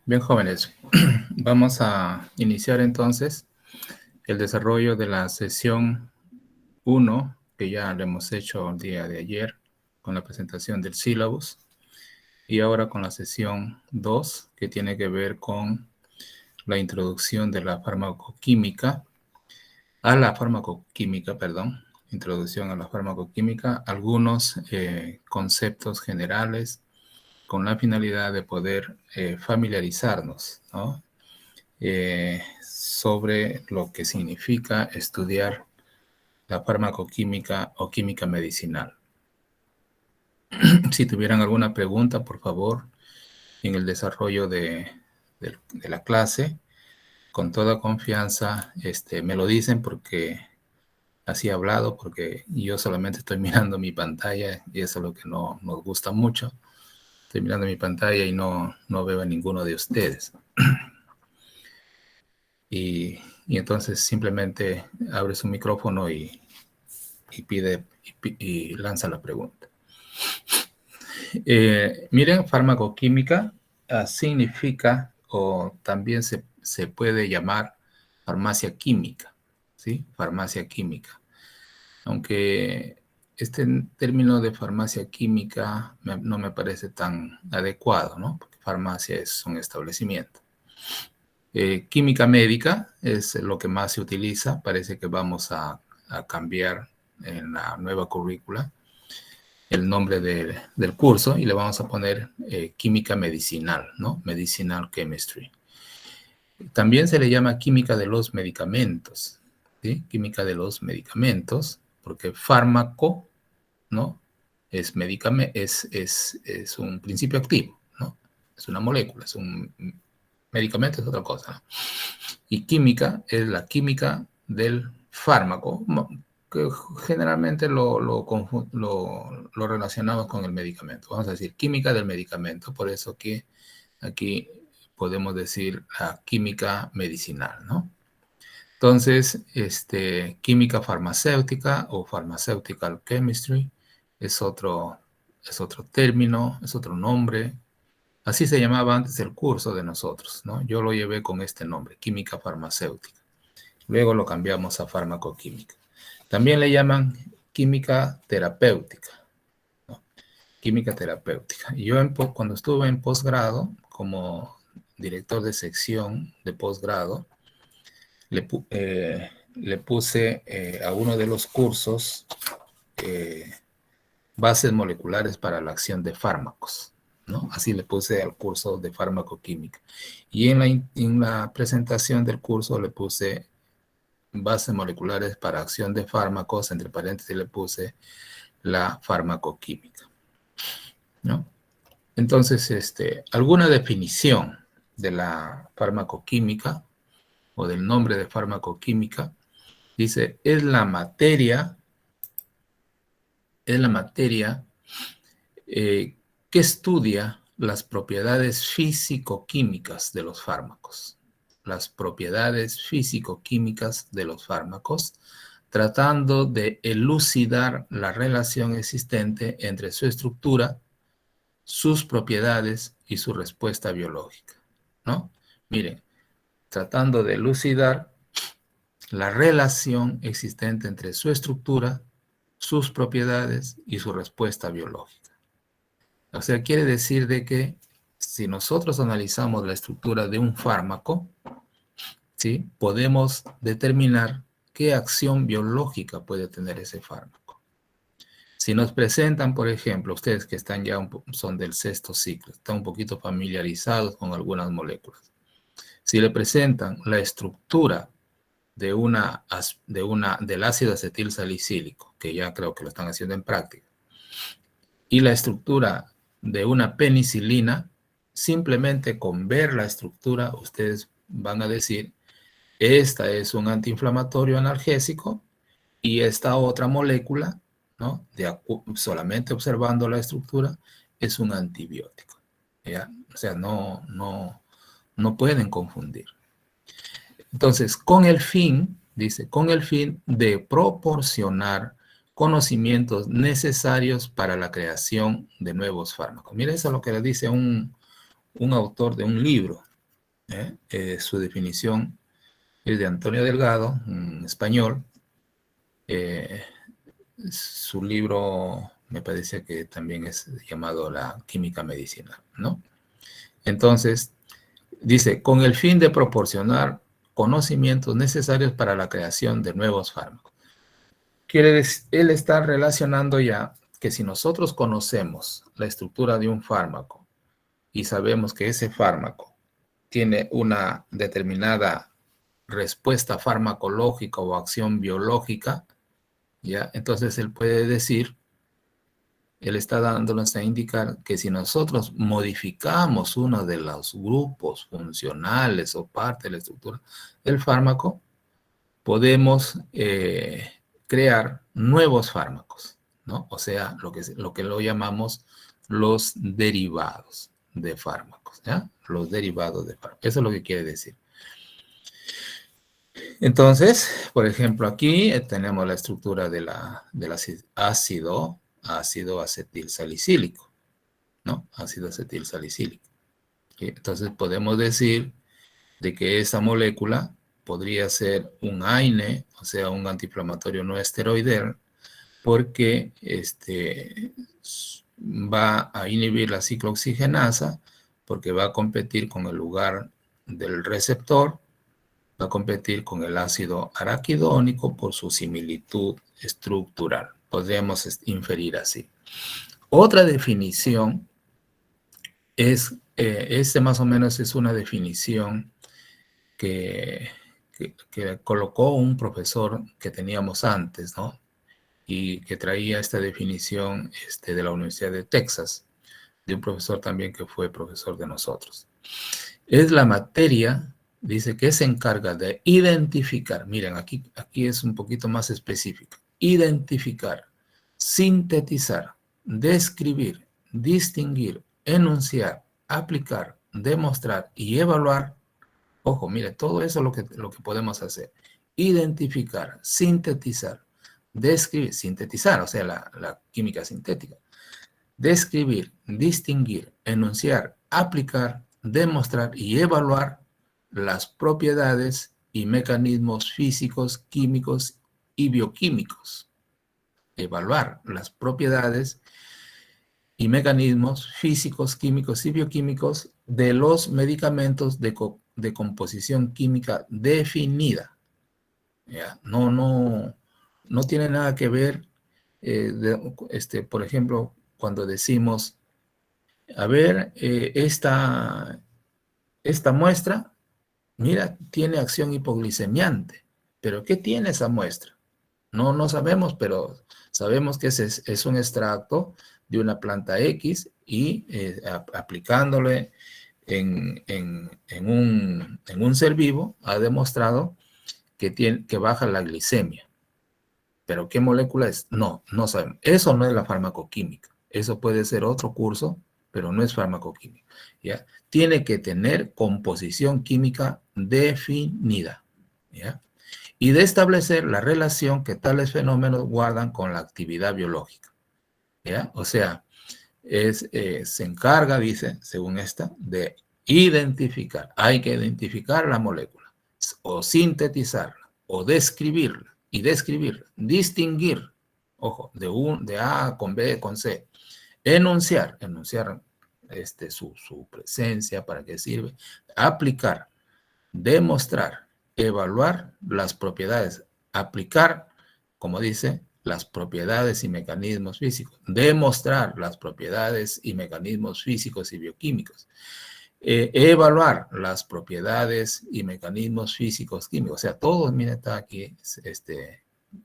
Bien, jóvenes, vamos a iniciar entonces el desarrollo de la sesión 1, que ya lo hemos hecho el día de ayer con la presentación del sílabus, y ahora con la sesión 2, que tiene que ver con la introducción de la farmacoquímica, introducción a la farmacoquímica, algunos conceptos generales con la finalidad de poder familiarizarnos, ¿no? Sobre lo que significa estudiar la farmacoquímica o química medicinal. Si tuvieran alguna pregunta, por favor, en el desarrollo de la clase, con toda confianza, me lo dicen porque así he hablado, porque yo solamente estoy mirando mi pantalla y eso es lo que no nos gusta mucho. Estoy mirando mi pantalla y no veo a ninguno de ustedes. Y entonces simplemente abre su micrófono y pide y lanza la pregunta. Miren, farmacoquímica significa, o también se puede llamar farmacia química, ¿sí? Farmacia química. Aunque este término de farmacia química no me parece tan adecuado, ¿no? Porque farmacia es un establecimiento. Química médica es lo que más se utiliza. Parece que vamos a cambiar en la nueva currícula el nombre del curso y le vamos a poner química medicinal, ¿no? Medicinal chemistry. También se le llama química de los medicamentos, ¿sí? Química de los medicamentos, porque fármaco, ¿no? Es un principio activo, ¿no? Es una molécula, es un medicamento, es otra cosa, ¿no? Y química es la química del fármaco, que generalmente lo relacionamos con el medicamento. Vamos a decir química del medicamento, por eso que aquí podemos decir la química medicinal, ¿no? Entonces, química farmacéutica o pharmaceutical chemistry es otro término, es otro nombre. Así se llamaba antes el curso de nosotros, ¿no? Yo lo llevé con este nombre, química farmacéutica. Luego lo cambiamos a farmacoquímica. También le llaman química terapéutica, ¿no? Química terapéutica. Y yo cuando estuve en posgrado, como director de sección de posgrado, le puse a uno de los cursos bases moleculares para la acción de fármacos, ¿no? Así le puse al curso de farmacoquímica. Y en la presentación del curso le puse bases moleculares para acción de fármacos, entre paréntesis le puse la farmacoquímica, ¿no? Entonces, alguna definición de la farmacoquímica o del nombre de farmacoquímica dice, es la materia que estudia las propiedades físico-químicas de los fármacos. Las propiedades físico-químicas de los fármacos, tratando de elucidar la relación existente entre su estructura, sus propiedades y su respuesta biológica, ¿no? Miren, tratando de elucidar la relación existente entre su estructura, sus propiedades y su respuesta biológica. O sea, quiere decir de que si nosotros analizamos la estructura de un fármaco, ¿sí? Podemos determinar qué acción biológica puede tener ese fármaco. Si nos presentan, por ejemplo, ustedes que están ya son del sexto ciclo, están un poquito familiarizados con algunas moléculas. Si le presentan la estructura del ácido acetil salicílico, que ya creo que lo están haciendo en práctica, y la estructura de una penicilina, simplemente con ver la estructura, ustedes van a decir, esta es un antiinflamatorio analgésico y esta otra molécula, ¿no? Solamente observando la estructura, es un antibiótico, ¿ya? O sea, no pueden confundir. Entonces, con el fin de proporcionar conocimientos necesarios para la creación de nuevos fármacos. Mira, eso es lo que le dice un un autor de un libro. Su definición es de Antonio Delgado, un español. Su libro me parece que también es llamado La química medicinal, ¿no? Entonces, dice, con el fin de proporcionar conocimientos necesarios para la creación de nuevos fármacos. Él está relacionando ya que si nosotros conocemos la estructura de un fármaco y sabemos que ese fármaco tiene una determinada respuesta farmacológica o acción biológica, ¿ya? Entonces él puede decir, él está dándonos a indicar que si nosotros modificamos uno de los grupos funcionales o parte de la estructura del fármaco, podemos crear nuevos fármacos, ¿no? O sea, lo que lo llamamos los derivados de fármacos, ¿ya? Los derivados de fármacos. Eso es lo que quiere decir. Entonces, por ejemplo, aquí tenemos la estructura del ácido acetilsalicílico, ¿no? Ácido acetilsalicílico. Entonces, podemos decir de que esa molécula podría ser un AINE, o sea, un antiinflamatorio no esteroidal, porque va a inhibir la ciclooxigenasa, porque va a competir con el lugar del receptor, va a competir con el ácido araquidónico por su similitud estructural. Podríamos inferir así. Otra definición es, más o menos es una definición que colocó un profesor que teníamos antes, ¿no? Y que traía esta definición de la Universidad de Texas, de un profesor también que fue profesor de nosotros. Es la materia, dice, que se encarga de identificar, miren, aquí es un poquito más específico, identificar, sintetizar, describir, distinguir, enunciar, aplicar, demostrar y evaluar. Ojo, mire, todo eso es lo que podemos hacer. Identificar, sintetizar, describir, sintetizar, o sea, la química sintética. Describir, distinguir, enunciar, aplicar, demostrar y evaluar las propiedades y mecanismos físicos, químicos y bioquímicos. Evaluar las propiedades y mecanismos físicos, químicos y bioquímicos de los medicamentos de composición química definida. ¿Ya? No tiene nada que ver, por ejemplo, cuando decimos, a ver, esta muestra, mira, tiene acción hipoglicemiante, pero ¿qué tiene esa muestra? No sabemos, pero sabemos que es un extracto de una planta X y aplicándole en un ser vivo ha demostrado que baja la glicemia. ¿Pero qué molécula es? No sabemos. Eso no es la farmacoquímica. Eso puede ser otro curso, pero no es farmacoquímica. ¿Ya? Tiene que tener composición química definida. ¿Ya? Y de establecer la relación que tales fenómenos guardan con la actividad biológica. ¿Ya? O sea, se encarga, dice, según esta, de identificar. Hay que identificar la molécula, o sintetizarla, o describirla, y describirla, distinguir, ojo, de A con B con C, enunciar su presencia, para qué sirve, aplicar, demostrar, evaluar las propiedades, aplicar, como dice, las propiedades y mecanismos físicos, demostrar las propiedades y mecanismos físicos y bioquímicos, evaluar las propiedades y mecanismos físicos químicos. O sea, todo, miren, está aquí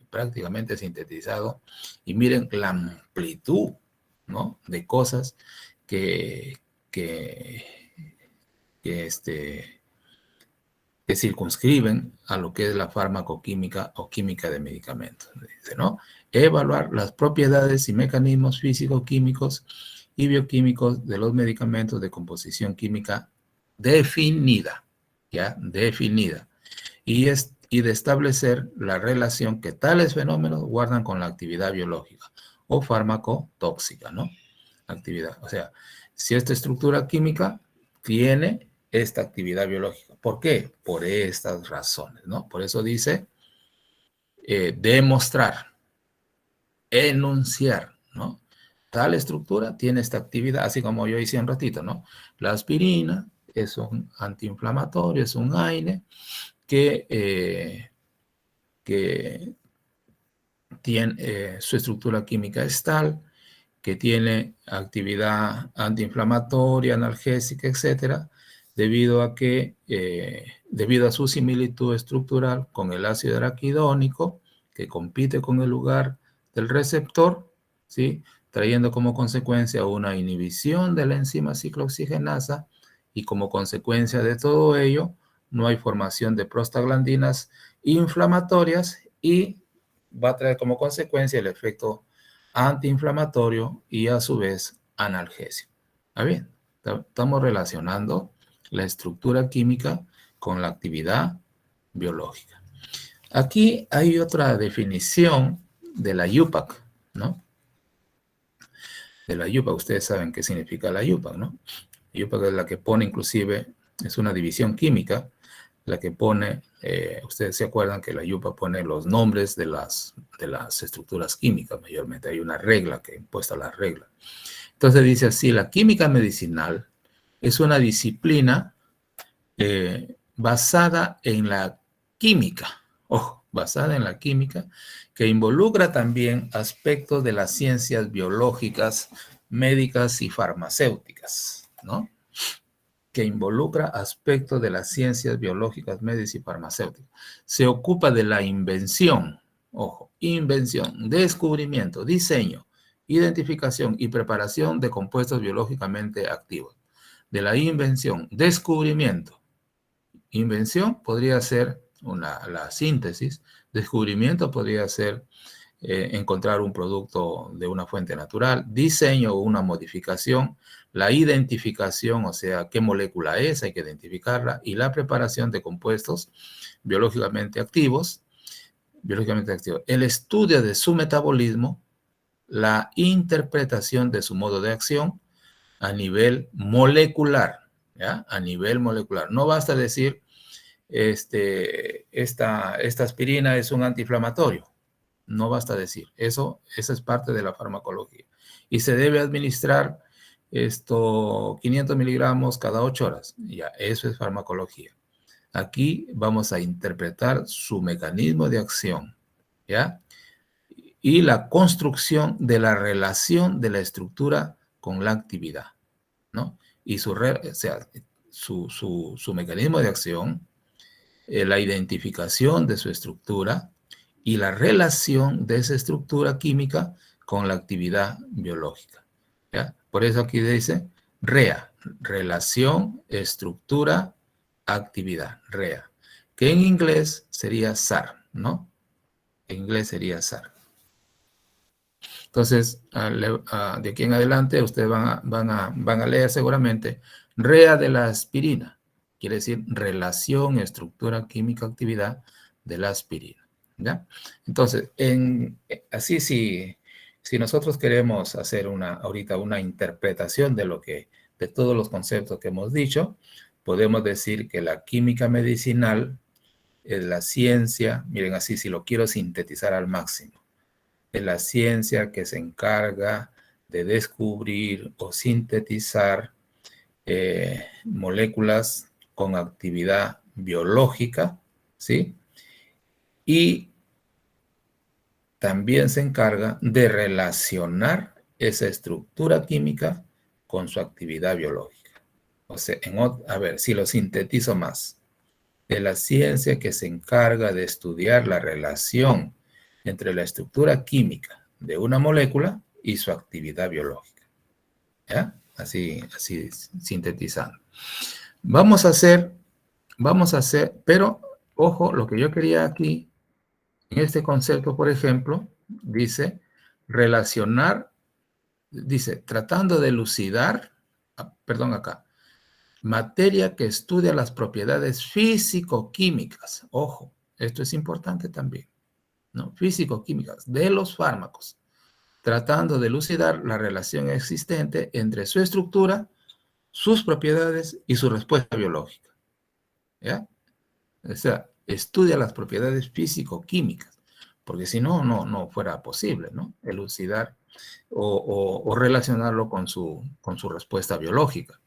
prácticamente sintetizado. Y miren la amplitud, ¿no?, de cosas que circunscriben a lo que es la farmacoquímica o química de medicamentos. Dice, ¿no? Evaluar las propiedades y mecanismos físico-químicos y bioquímicos de los medicamentos de composición química definida, ¿ya? Definida. Y de establecer la relación que tales fenómenos guardan con la actividad biológica o farmacotóxica, ¿no? Actividad. O sea, si esta estructura química tiene esta actividad biológica. ¿Por qué? Por estas razones, ¿no? Por eso dice demostrar, enunciar, ¿no? Tal estructura tiene esta actividad, así como yo hice un ratito, ¿no? La aspirina es un antiinflamatorio, es un AINE que tiene, su estructura química es tal, que tiene actividad antiinflamatoria, analgésica, etcétera, debido a su similitud estructural con el ácido araquidónico, que compite con el lugar del receptor, ¿sí? Trayendo como consecuencia una inhibición de la enzima ciclooxigenasa, y como consecuencia de todo ello, no hay formación de prostaglandinas inflamatorias y va a traer como consecuencia el efecto antiinflamatorio y a su vez analgésico. ¿Está bien? Estamos relacionando la estructura química con la actividad biológica. Aquí hay otra definición de la UPAC, ¿no? De la UPAC, ustedes saben qué significa la UPAC, ¿no? La UPAC es la que pone, inclusive, es una división química, la que pone, ustedes se acuerdan que la UPAC pone los nombres de las estructuras químicas, mayormente hay una regla que impuesta la regla. Entonces dice así, la química medicinal es una disciplina basada en la química, ojo, basada en la química, que involucra también aspectos de las ciencias biológicas, médicas y farmacéuticas, ¿no? Que involucra aspectos de las ciencias biológicas, médicas y farmacéuticas. Se ocupa de la invención, ojo, invención, descubrimiento, diseño, identificación y preparación de compuestos biológicamente activos. De la invención, descubrimiento. Invención podría ser la síntesis, descubrimiento podría ser encontrar un producto de una fuente natural, diseño o una modificación, la identificación, o sea, qué molécula es, hay que identificarla, y la preparación de compuestos biológicamente activos, el estudio de su metabolismo, la interpretación de su modo de acción a nivel molecular, ¿ya? A nivel molecular. No basta decir, esta aspirina es un antiinflamatorio. No basta decir. Esa es parte de la farmacología. Y se debe administrar 500 miligramos cada 8 horas. Ya, eso es farmacología. Aquí vamos a interpretar su mecanismo de acción, ¿ya? Y la construcción de la relación de la estructura con la actividad, ¿no? Y su mecanismo de acción, la identificación de su estructura y la relación de esa estructura química con la actividad biológica, ¿ya? Por eso aquí dice REA, relación, estructura, actividad, REA, que en inglés sería SAR, ¿no? En inglés sería SAR. Entonces, de aquí en adelante, ustedes van a leer seguramente REA de la aspirina. Quiere decir relación, estructura, química, actividad de la aspirina, ¿ya? Entonces, así si nosotros queremos hacer ahorita una interpretación de todos los conceptos que hemos dicho, podemos decir que la química medicinal es la ciencia, miren así, si lo quiero sintetizar al máximo, es la ciencia que se encarga de descubrir o sintetizar moléculas con actividad biológica, ¿sí? Y también se encarga de relacionar esa estructura química con su actividad biológica. O sea, a ver, si lo sintetizo más, de la ciencia que se encarga de estudiar la relación entre la estructura química de una molécula y su actividad biológica. ¿Ya? Así sintetizando. Vamos a hacer, pero ojo, lo que yo quería aquí, en este concepto, por ejemplo, dice relacionar, dice tratando de elucidar, perdón acá, materia que estudia las propiedades físico-químicas. Ojo, esto es importante también, ¿no? Físico-químicas de los fármacos, tratando de elucidar la relación existente entre su estructura, sus propiedades y su respuesta biológica. ¿Ya? O sea, estudia las propiedades físico-químicas, porque si no, no fuera posible, ¿no? Elucidar o relacionarlo con su respuesta biológica.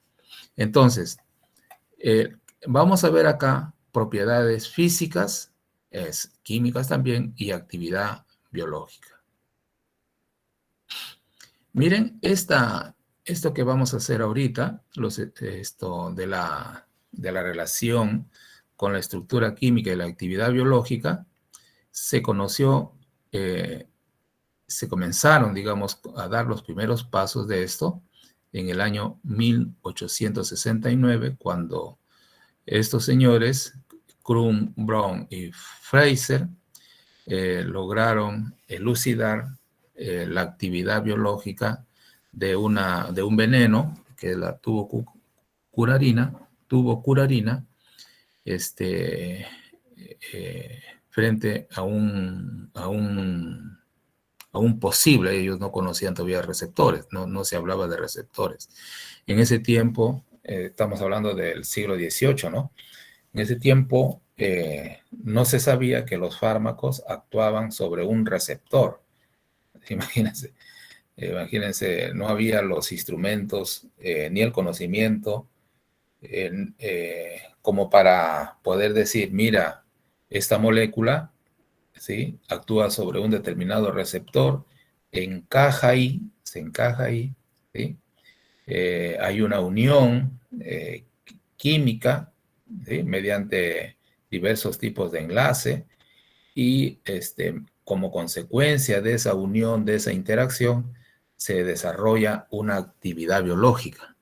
Entonces, vamos a ver acá propiedades físicas, químicas también, y actividad biológica. Miren, esto que vamos a hacer ahorita, esto de la relación con la estructura química y la actividad biológica, se conoció, se comenzaron, digamos, a dar los primeros pasos de esto en el año 1869, cuando estos señores, Crum, Brown y Fraser, lograron elucidar la actividad biológica de un veneno, que es la tubocurarina, frente a un posible, ellos no conocían todavía receptores, no se hablaba de receptores. En ese tiempo, estamos hablando del siglo XVIII, ¿no? En ese tiempo no se sabía que los fármacos actuaban sobre un receptor. Imagínense, no había los instrumentos ni el conocimiento como para poder decir, mira, esta molécula, ¿sí?, actúa sobre un determinado receptor, se encaja ahí, ¿sí? Hay una unión química, ¿sí?, mediante diversos tipos de enlace, y como consecuencia de esa unión, de esa interacción, se desarrolla una actividad biológica.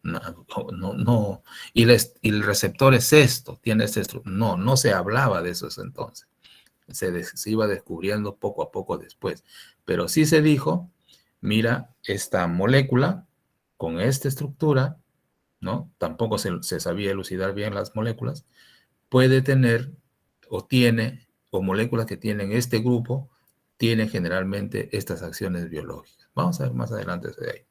Y el receptor es esto, tiene no se hablaba de eso entonces. Se iba descubriendo poco a poco después. Pero sí se dijo, mira, esta molécula con esta estructura, ¿no? Tampoco se sabía elucidar bien las moléculas, puede tener o tiene, o moléculas que tienen este grupo, tienen generalmente estas acciones biológicas. Vamos a ver más adelante de ahí.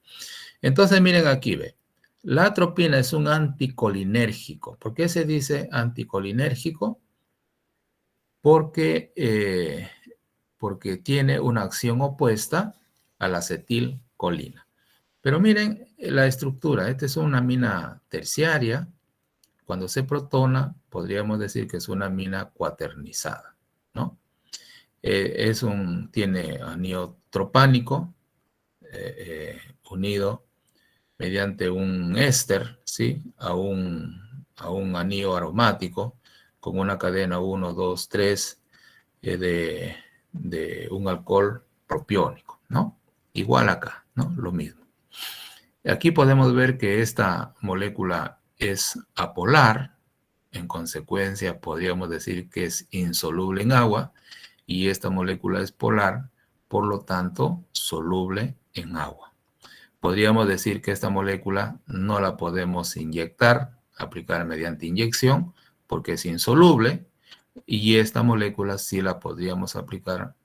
Entonces, miren aquí, ve. La atropina es un anticolinérgico. ¿Por qué se dice anticolinérgico? Porque tiene una acción opuesta a la acetilcolina. Pero miren la estructura. Esta es una amina terciaria. Cuando se protona, podríamos decir que es una amina cuaternizada, ¿no? Tiene anillo tropánico unido mediante un éster, ¿sí?, a un anillo aromático con una cadena 1, 2, 3 de un alcohol propiónico, ¿no? Igual acá, ¿no? Lo mismo. Aquí podemos ver que esta molécula es apolar, en consecuencia podríamos decir que es insoluble en agua, y esta molécula es polar, por lo tanto soluble en agua. Podríamos decir que esta molécula no la podemos inyectar, aplicar mediante inyección, porque es insoluble, y esta molécula sí la podríamos aplicar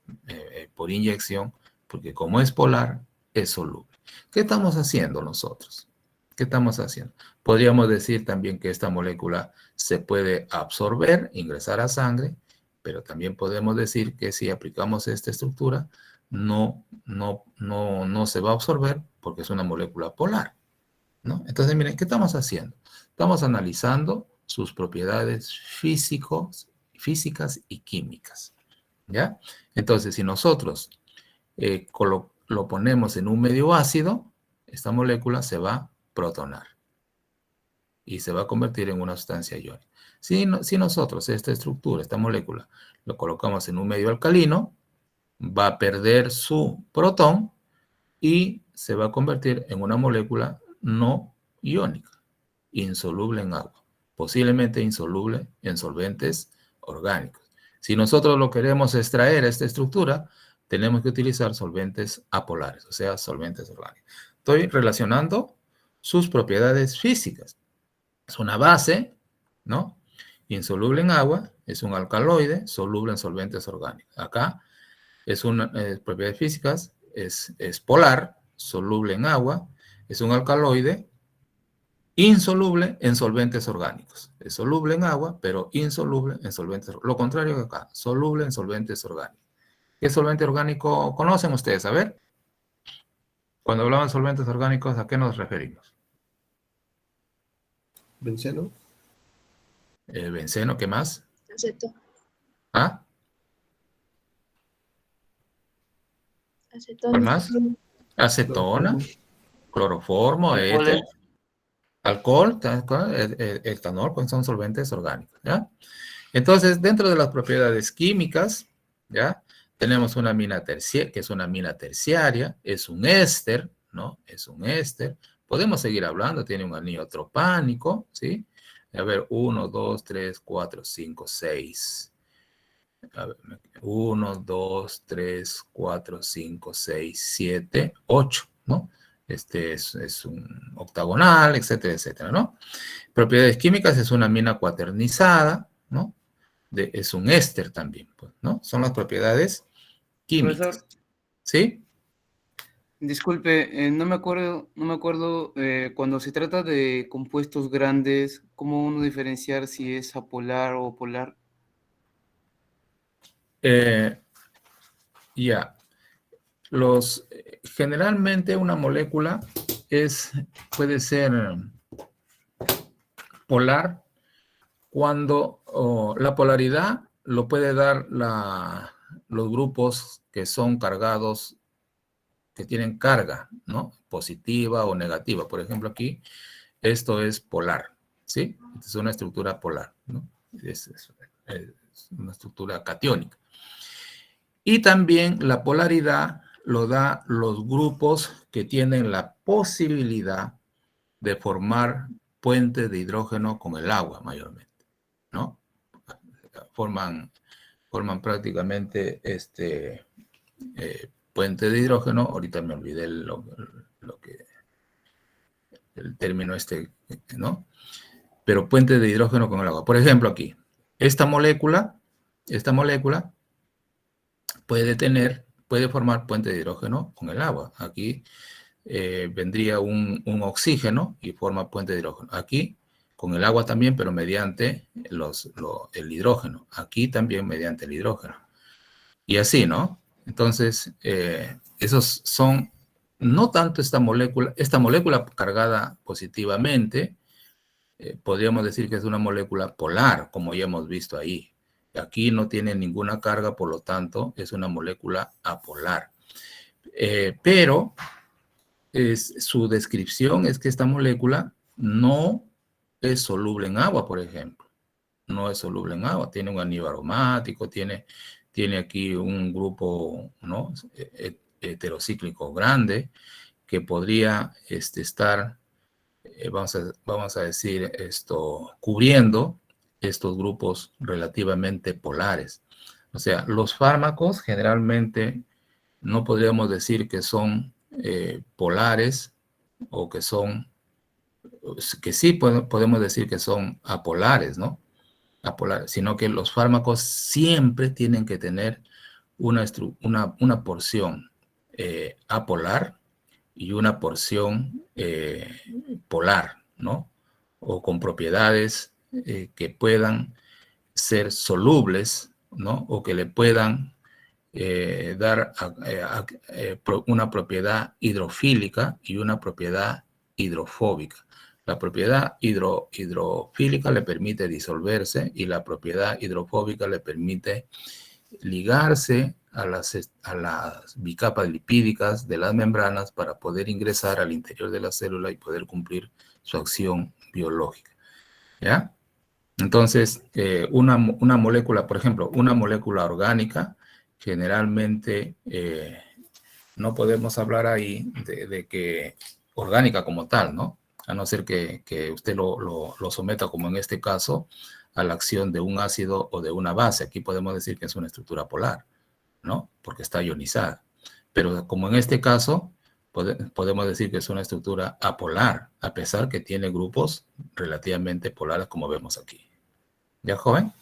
por inyección, porque como es polar, es soluble. ¿Qué estamos haciendo nosotros? ¿Qué estamos haciendo? Podríamos decir también que esta molécula se puede absorber, ingresar a sangre, pero también podemos decir que si aplicamos esta estructura, no se va a absorber porque es una molécula polar, ¿no? Entonces, miren, ¿qué estamos haciendo? Estamos analizando sus propiedades físicas y químicas, ¿ya? Entonces, si nosotros lo ponemos en un medio ácido, esta molécula se va a protonar y se va a convertir en una sustancia iónica. Si nosotros esta estructura, esta molécula, lo colocamos en un medio alcalino, va a perder su protón y se va a convertir en una molécula no iónica, insoluble en agua, posiblemente insoluble en solventes orgánicos. Si nosotros lo queremos extraer, esta estructura, tenemos que utilizar solventes apolares, o sea, solventes orgánicos. Estoy relacionando sus propiedades físicas. Es una base, ¿no? Insoluble en agua, es un alcaloide, soluble en solventes orgánicos. Acá es una propiedades físicas, es polar, soluble en agua, es un alcaloide, insoluble en solventes orgánicos. Es soluble en agua, pero insoluble en solventes orgánicos. Lo contrario que acá, soluble en solventes orgánicos. ¿Qué solvente orgánico conocen ustedes? A ver, cuando hablamos de solventes orgánicos, ¿a qué nos referimos? Benceno. Benceno, ¿qué más? Aceto. ¿Ah? Acetona. ¿Cuál más? Acetona, cloroformo, éter, alcohol, etanol, pues son solventes orgánicos, ¿ya? Entonces, dentro de las propiedades químicas, ¿ya? Tenemos una amina terciaria, que es una amina terciaria, es un éster, ¿no? Es un éster. Podemos seguir hablando, tiene un anillo tropánico, ¿sí? A ver, 1, 2, 3, 4, 5, 6. 1, 2, 3, 4, 5, 6, 7, 8, ¿no? Este es un octagonal, etcétera, etcétera, ¿no? Propiedades químicas es una amina cuaternizada, ¿no? Es un éster también, pues, ¿no? Son las propiedades químicas. Profesor, ¿Sí? disculpe, no me acuerdo cuando se trata de compuestos grandes, ¿cómo uno diferenciar si es apolar o polar? Ya. Generalmente una molécula puede ser polar cuando la polaridad lo puede dar los grupos que son cargados, que tienen carga, ¿no? Positiva o negativa. Por ejemplo, aquí, esto es polar, ¿sí? Esta es una estructura polar, ¿no? Es una estructura catiónica. Y también la polaridad lo da los grupos que tienen la posibilidad de formar puentes de hidrógeno con el agua, mayormente, ¿no? Forman prácticamente puente de hidrógeno. Ahorita me olvidé el término ¿no? Pero puente de hidrógeno con el agua. Por ejemplo, aquí, esta molécula puede formar puente de hidrógeno con el agua. Aquí vendría un oxígeno y forma puente de hidrógeno. Aquí con el agua también, pero mediante el hidrógeno. Aquí también mediante el hidrógeno. Y así, ¿no? Entonces, esos son, no tanto esta molécula cargada positivamente, podríamos decir que es una molécula polar, como ya hemos visto ahí. Aquí no tiene ninguna carga, por lo tanto, es una molécula apolar. Pero su descripción es que esta molécula no es soluble en agua, por ejemplo. No es soluble en agua, tiene un anillo aromático, tiene aquí un grupo, ¿no? Heterocíclico grande que podría estar, vamos a decir, cubriendo estos grupos relativamente polares. O sea, los fármacos generalmente no podríamos decir que son polares o que sí podemos decir que son apolares, ¿no? Apolares, sino que los fármacos siempre tienen que tener una porción apolar y una porción polar, ¿no? O con propiedades que puedan ser solubles, ¿no? O que le puedan dar una propiedad hidrofílica y una propiedad hidrofóbica. La propiedad hidrofílica le permite disolverse y la propiedad hidrofóbica le permite ligarse a las bicapas lipídicas de las membranas para poder ingresar al interior de la célula y poder cumplir su acción biológica. ¿Ya? Entonces, una molécula, por ejemplo, una molécula orgánica, generalmente no podemos hablar ahí de que orgánica como tal, ¿no? A no ser que usted lo someta, como en este caso, a la acción de un ácido o de una base. Aquí podemos decir que es una estructura polar, ¿no? Porque está ionizada. Pero como en este caso, podemos decir que es una estructura apolar, a pesar que tiene grupos relativamente polares, como vemos aquí. ¿Ya, joven?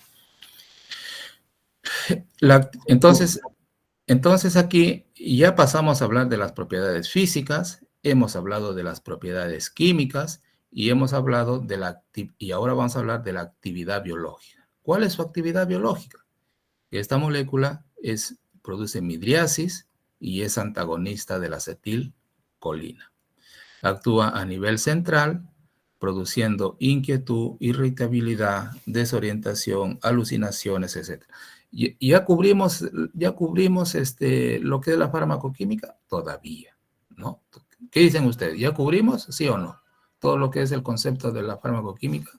Entonces aquí ya pasamos a hablar de las propiedades físicas, hemos hablado de las propiedades químicas y hemos hablado y ahora vamos a hablar de la actividad biológica. ¿Cuál es su actividad biológica? Esta molécula produce midriasis y es antagonista de la acetilcolina. Actúa a nivel central, produciendo inquietud, irritabilidad, desorientación, alucinaciones, etc. Y ya cubrimos lo que es la farmacoquímica, todavía, ¿no? ¿Qué dicen ustedes? ¿Ya cubrimos, sí o no? Todo lo que es el concepto de la farmacoquímica.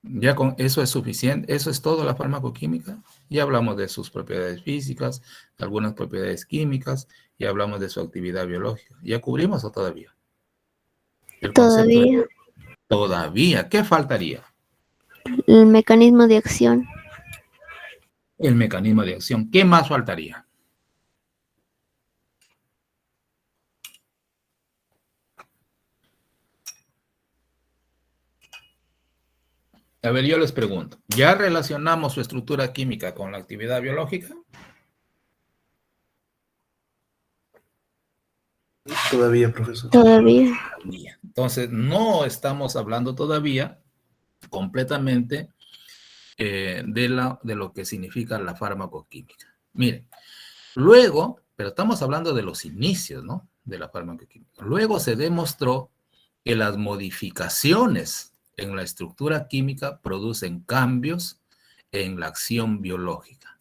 Ya con eso es suficiente, eso es todo la farmacoquímica. Ya hablamos de sus propiedades físicas, de algunas propiedades químicas, ya hablamos de su actividad biológica. ¿Ya cubrimos o todavía? El concepto Todavía. todavía. ¿Qué faltaría? El mecanismo de acción. El mecanismo de acción. ¿Qué más faltaría? A ver, yo les pregunto, ¿ya relacionamos su estructura química con la actividad biológica? Todavía, profesor. Todavía. Entonces, no estamos hablando todavía completamente de lo que significa la farmacoquímica. Miren, luego, pero estamos hablando de los inicios, ¿no? De la farmacoquímica. Luego se demostró que las modificaciones en la estructura química producen cambios en la acción biológica.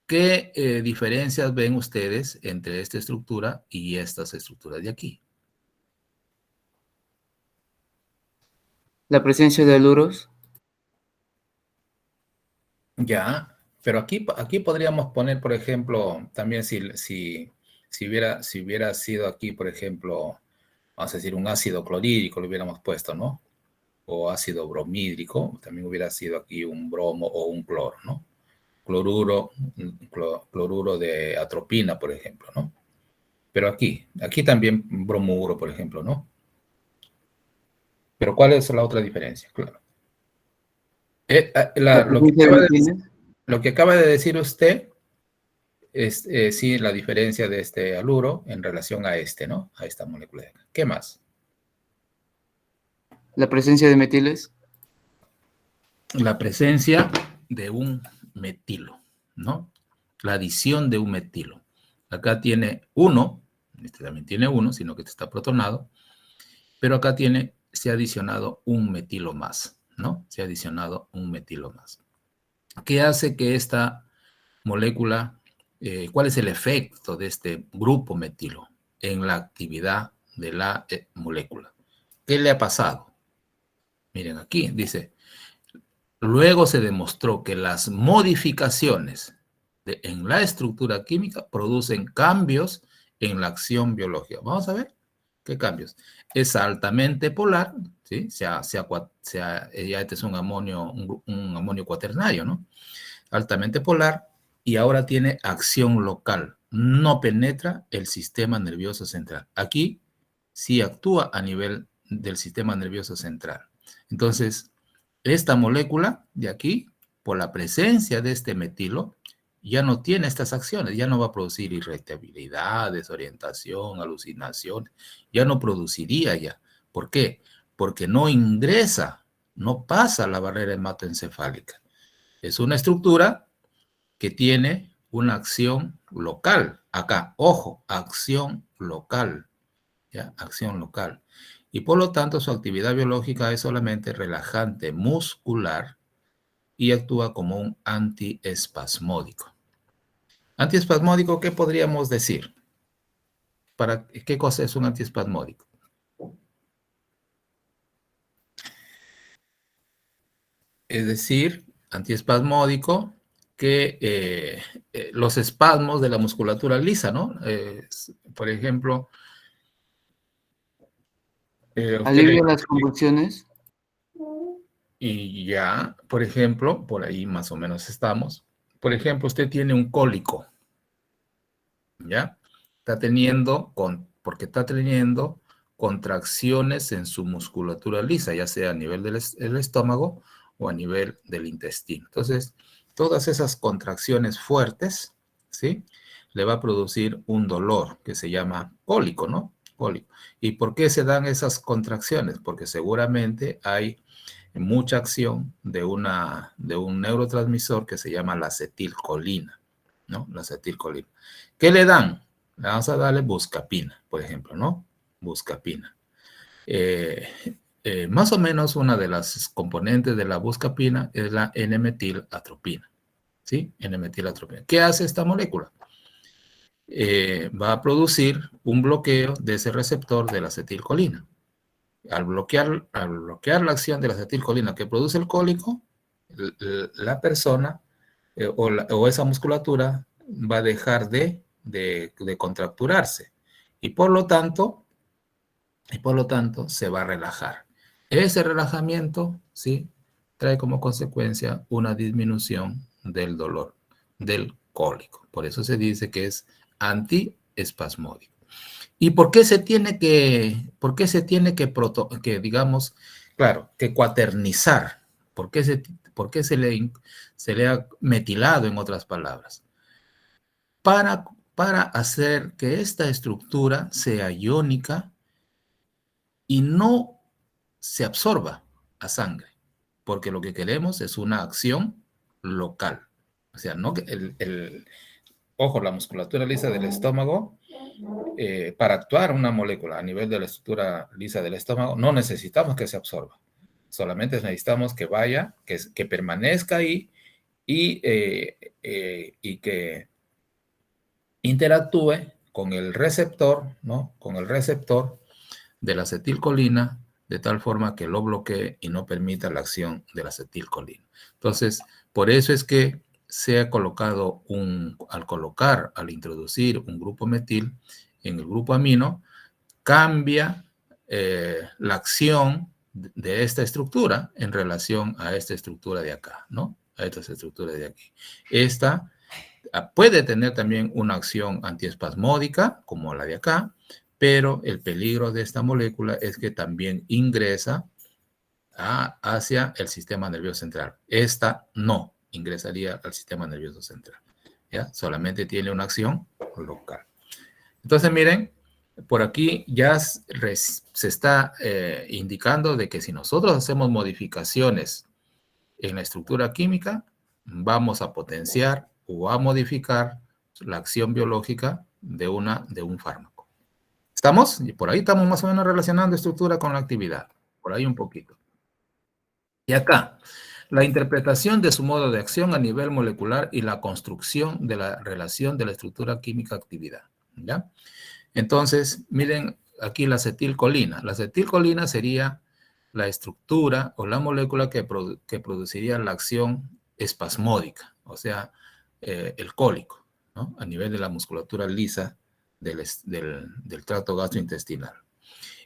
¿Qué diferencias ven ustedes entre esta estructura y estas estructuras de aquí? La presencia de haluros. Ya, pero aquí podríamos poner, por ejemplo, también si hubiera sido aquí, por ejemplo, vamos a decir un ácido clorhídrico, lo hubiéramos puesto, ¿no? O ácido bromídrico, también hubiera sido aquí un bromo o un cloro, ¿no? Cloruro de atropina, por ejemplo, ¿no? Pero aquí también bromuro, por ejemplo, ¿no? Pero ¿cuál es la otra diferencia? Claro. Lo que acaba de decir usted es sí la diferencia de este haluro en relación a ¿no? A esta molécula. ¿Qué más? La presencia de metiles. La presencia de un metilo, ¿no? La adición de un metilo. Acá tiene uno, este también tiene uno, sino que está protonado, pero acá se ha adicionado un metilo más, ¿no? Se ha adicionado un metilo más. ¿Qué hace que esta molécula, cuál es el efecto de este grupo metilo en la actividad de la molécula? ¿Qué le ha pasado? Miren aquí, dice, luego se demostró que las modificaciones en la estructura química producen cambios en la acción biológica. Vamos a ver qué cambios. Es altamente polar, ¿sí? Ya este es un amonio cuaternario, ¿no? Altamente polar, y ahora tiene acción local. No penetra el sistema nervioso central. Aquí sí actúa a nivel del sistema nervioso central. Entonces, esta molécula de aquí, por la presencia de este metilo, ya no tiene estas acciones, ya no va a producir irritabilidad, desorientación, alucinación, ya no produciría ya. ¿Por qué? Porque no ingresa, no pasa la barrera hematoencefálica. Es una estructura que tiene una acción local. Acá, ojo, acción local. ¿Ya? Acción local. Y por lo tanto, su actividad biológica es solamente relajante muscular y actúa como un antiespasmódico. Antiespasmódico, ¿qué podríamos decir? ¿Qué cosa es un antiespasmódico? Es decir, antiespasmódico que los espasmos de la musculatura lisa, ¿no? Por ejemplo, Alivia las convulsiones. Y ya, por ejemplo, por ahí más o menos estamos. Por ejemplo, usted tiene un cólico, ¿ya? Porque está teniendo contracciones en su musculatura lisa, ya sea a nivel del estómago o a nivel del intestino. Entonces, todas esas contracciones fuertes, ¿sí? Le va a producir un dolor que se llama cólico, ¿no? cólico. ¿Y por qué se dan esas contracciones? Porque seguramente hay mucha acción de un neurotransmisor que se llama la acetilcolina, ¿no? La acetilcolina. ¿Qué le dan? Le vamos a darle buscapina, por ejemplo, ¿no? Buscapina. Más o menos una de las componentes de la buscapina es la N-metilatropina, ¿sí? N-metilatropina. ¿Qué hace esta molécula? Va a producir un bloqueo de ese receptor de la acetilcolina. Al bloquear la acción de la acetilcolina que produce el cólico, la persona o esa musculatura va a dejar de contracturarse y por lo tanto se va a relajar. Ese relajamiento, ¿sí?, trae como consecuencia una disminución del dolor, del cólico. Por eso se dice que es antiespasmódico. ¿Y por qué se tiene que digamos, claro, que cuaternizar? ¿Por qué se le ha metilado, en otras palabras? Para hacer que esta estructura sea iónica y no se absorba a sangre, porque lo que queremos es una acción local. O sea, no que ojo, la musculatura lisa del estómago, para actuar una molécula a nivel de la estructura lisa del estómago, no necesitamos que se absorba. Solamente necesitamos que vaya, que permanezca ahí y que interactúe con el receptor, ¿no? Con el receptor de la acetilcolina, de tal forma que lo bloquee y no permita la acción de la acetilcolina. Entonces, por eso es que se ha colocado al introducir un grupo metil en el grupo amino, cambia la acción de esta estructura en relación a esta estructura de acá, ¿no? A esta estructura de aquí. Esta puede tener también una acción antiespasmódica, como la de acá, pero el peligro de esta molécula es que también ingresa hacia el sistema nervioso central. Esta no ingresaría al sistema nervioso central, ¿ya? Solamente tiene una acción local. Entonces, miren, por aquí ya se está indicando de que si nosotros hacemos modificaciones en la estructura química, vamos a potenciar o a modificar la acción biológica de un fármaco. ¿Estamos? Y por ahí estamos más o menos relacionando estructura con la actividad. Por ahí un poquito. Y acá, la interpretación de su modo de acción a nivel molecular y la construcción de la relación de la estructura química-actividad. ¿Ya? Entonces, miren aquí la acetilcolina. La acetilcolina sería la estructura o la molécula que produciría la acción espasmódica, o sea, el cólico, ¿no? A nivel de la musculatura lisa del tracto gastrointestinal.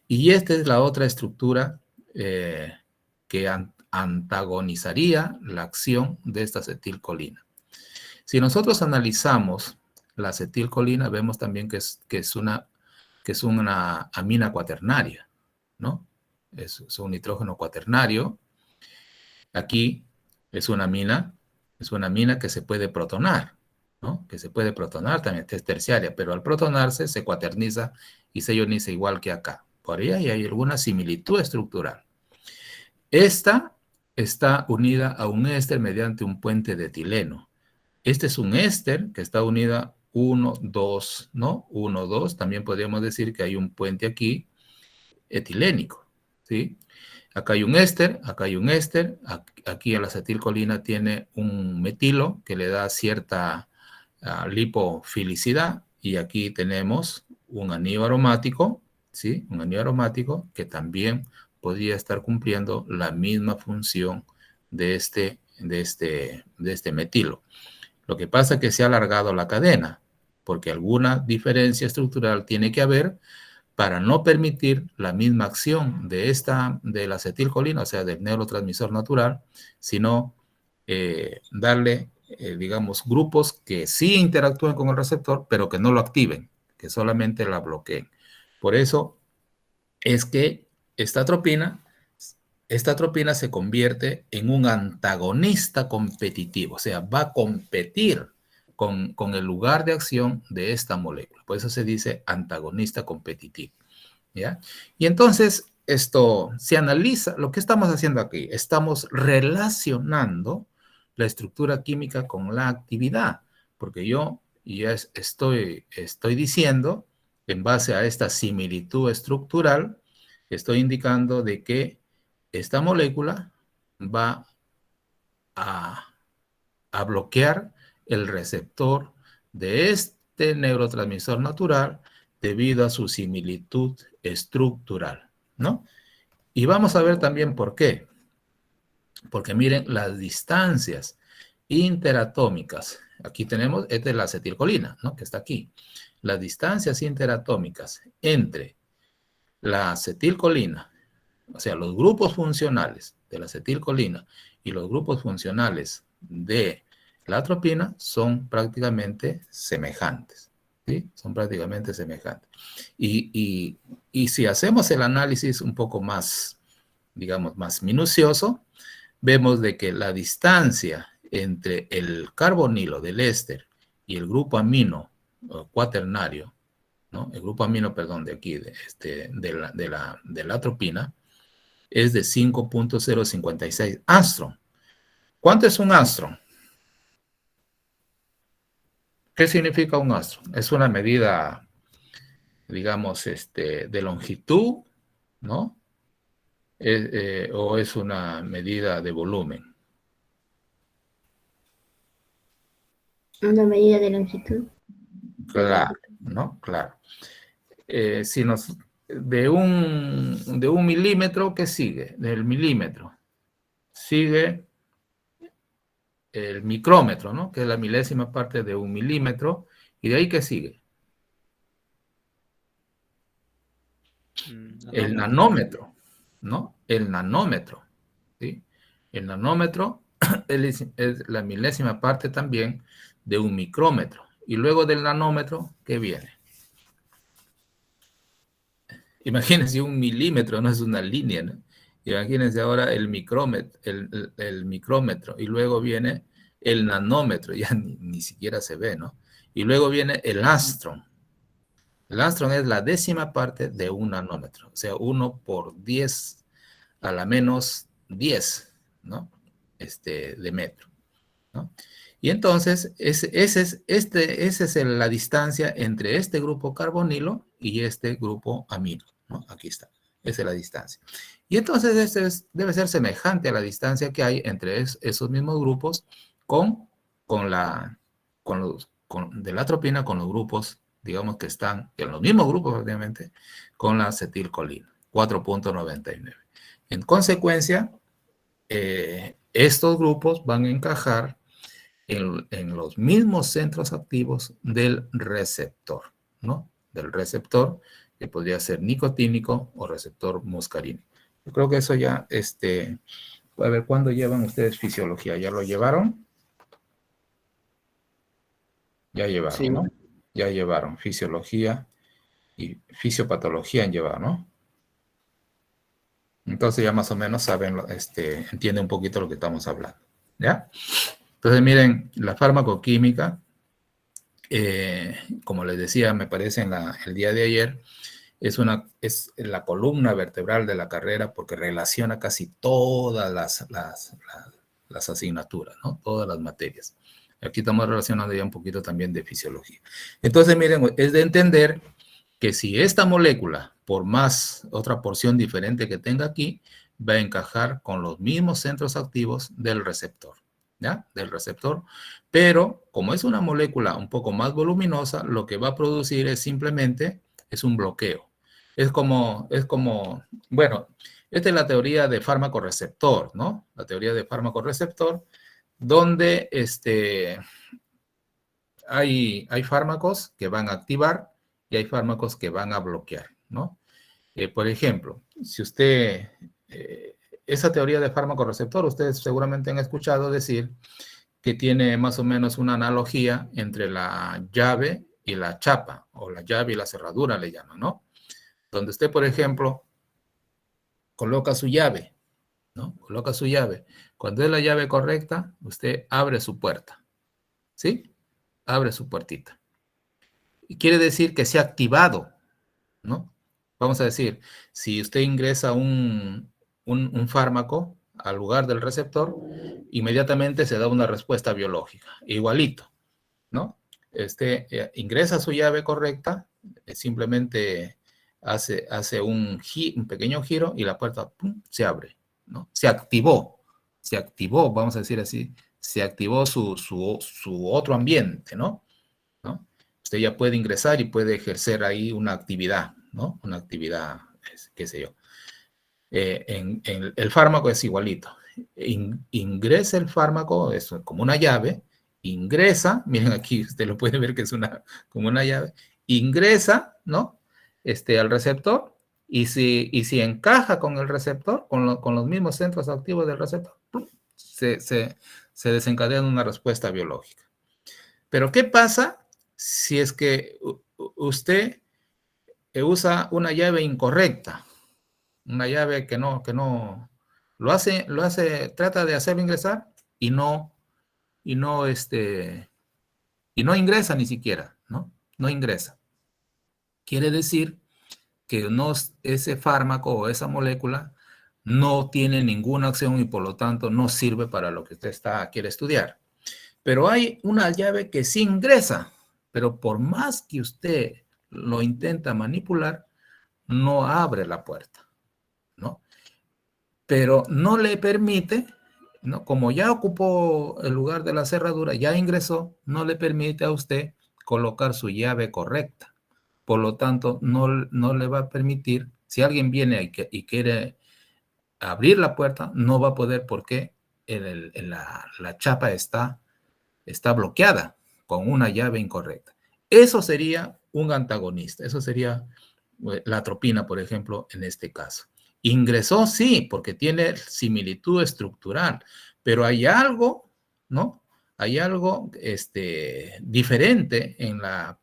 Y esta es la otra estructura que antagonizaría la acción de esta acetilcolina. Si nosotros analizamos la acetilcolina, vemos también que es una amina cuaternaria, ¿no? Es un nitrógeno cuaternario. Aquí es una amina que se puede protonar, ¿no? Que se puede protonar también, es terciaria, pero al protonarse se cuaterniza y se ioniza igual que acá. Por ahí hay alguna similitud estructural. Esta está unida a un éster mediante un puente de etileno. Este es un éster que está unida 1, 2, ¿no? 1, 2. También podríamos decir que hay un puente aquí etilénico, ¿sí? Acá hay un éster, acá hay un éster. Aquí la acetilcolina tiene un metilo que le da cierta lipofilicidad. Y aquí tenemos un anillo aromático, ¿sí? Un anillo aromático que también podría estar cumpliendo la misma función de este metilo. Lo que pasa es que se ha alargado la cadena, porque alguna diferencia estructural tiene que haber para no permitir la misma acción de la acetilcolina, o sea, del neurotransmisor natural, sino darle, digamos, grupos que sí interactúen con el receptor, pero que no lo activen, que solamente la bloqueen. Por eso es que esta atropina se convierte en un antagonista competitivo, o sea, va a competir con el lugar de acción de esta molécula. Por eso se dice antagonista competitivo. ¿ya? Y entonces esto se analiza, lo que estamos haciendo aquí, estamos relacionando la estructura química con la actividad, porque yo ya estoy diciendo, en base a esta similitud estructural, estoy indicando de que esta molécula va a bloquear el receptor de este neurotransmisor natural debido a su similitud estructural, ¿no? Y vamos a ver también por qué. Porque miren las distancias interatómicas. Aquí tenemos, esta es la acetilcolina, ¿no? Que está aquí. Las distancias interatómicas entre la acetilcolina, o sea, los grupos funcionales de la acetilcolina y los grupos funcionales de la atropina son prácticamente semejantes, ¿sí? Son prácticamente semejantes. Y si hacemos el análisis un poco más, digamos, más minucioso, vemos de que la distancia entre el carbonilo del éster y el grupo amino cuaternario, ¿no? El grupo amino, perdón, de aquí, de la atropina, es de 5.056 angstrom. ¿Cuánto es un angstrom? ¿Qué significa un angstrom? Es una medida, digamos, de longitud, ¿no? O es una medida de volumen. Una medida de longitud. Claro, ¿no? Claro. Si nos, de un milímetro, ¿qué sigue? Del milímetro. Sigue el micrómetro, ¿no? Que es la milésima parte de un milímetro. ¿Y de ahí qué sigue? El nanómetro, ¿no? El nanómetro, ¿sí? El nanómetro es la milésima parte también de un micrómetro. Y luego del nanómetro, ¿qué viene? Imagínense un milímetro, no es una línea, ¿no? Imagínense ahora el micrómetro, el micrómetro, y luego viene el nanómetro, ya ni siquiera se ve, ¿no? Y luego viene el angstrom. El angstrom es la décima parte de un nanómetro, o sea, 1 por 10 a la menos 10, ¿no? De metro, ¿no? Y entonces, esa es la distancia entre este grupo carbonilo y este grupo amino, ¿no? Aquí está, esa es la distancia. Y entonces, debe ser semejante a la distancia que hay entre esos mismos grupos de la atropina con los grupos, digamos que están en los mismos grupos, obviamente, con la acetilcolina, 4.99. En consecuencia, estos grupos van a encajar en los mismos centros activos del receptor, ¿no? Del receptor, que podría ser nicotínico o receptor muscarínico. Yo creo que eso ya, a ver, ¿cuándo llevan ustedes fisiología? ¿Ya lo llevaron? Ya llevaron, sí, ¿no? Ya llevaron fisiología y fisiopatología han llevado, ¿no? Entonces ya más o menos saben, entienden un poquito lo que estamos hablando, ¿ya? Entonces miren, la farmacoquímica, como les decía, me parece el día de ayer, es la columna vertebral de la carrera porque relaciona casi todas las asignaturas, ¿no? Todas las materias. Aquí estamos relacionando ya un poquito también de fisiología. Entonces miren, es de entender que si esta molécula, por más otra porción diferente que tenga aquí, va a encajar con los mismos centros activos del receptor, ¿ya? Del receptor, pero como es una molécula un poco más voluminosa, lo que va a producir es simplemente, es un bloqueo. Es como, bueno, esta es la teoría de fármaco receptor, ¿no? La teoría de fármaco receptor, donde hay fármacos que van a activar y hay fármacos que van a bloquear, ¿no? Por ejemplo, si usted, esa teoría de fármaco receptor, ustedes seguramente han escuchado decir que tiene más o menos una analogía entre la llave y la chapa, o la llave y la cerradura le llaman, ¿no? Donde usted, por ejemplo, coloca su llave, ¿no? Coloca su llave. Cuando es la llave correcta, usted abre su puerta, ¿sí? Abre su puertita. Y quiere decir que se ha activado, ¿no? vamos a decir, si usted ingresa un fármaco al lugar del receptor, inmediatamente se da una respuesta biológica, igualito, ¿no? Ingresa su llave correcta, simplemente hace un pequeño giro y la puerta ¡pum!, se abre, ¿no? Se activó, vamos a decir así, se activó su otro ambiente, ¿no? Usted ya puede ingresar y puede ejercer ahí una actividad, ¿no? Una actividad, qué sé yo. El fármaco es igualito. Ingresa el fármaco, es como una llave, ingresa, miren aquí, usted lo puede ver que es como una llave, ingresa, ¿no? Al receptor, y si encaja con el receptor, con los mismos centros activos del receptor, se desencadena una respuesta biológica. Pero ¿qué pasa si es que usted usa una llave incorrecta? Una llave que no trata de hacerlo ingresar y no ingresa ni siquiera, ¿no? No ingresa. Quiere decir que ese fármaco o esa molécula no tiene ninguna acción y por lo tanto no sirve para lo que usted quiere estudiar. Pero hay una llave que sí ingresa, pero por más que usted lo intenta manipular, no abre la puerta, ¿no? Pero no le permite, ¿no? Como ya ocupó el lugar de la cerradura, ya ingresó, no le permite a usted colocar su llave correcta. Por lo tanto, no le va a permitir, si alguien viene y quiere abrir la puerta, no va a poder porque la chapa está bloqueada con una llave incorrecta. Eso sería un antagonista, eso sería la atropina, por ejemplo, en este caso. Ingresó, sí, porque tiene similitud estructural, pero hay algo, ¿no? Hay algo diferente en la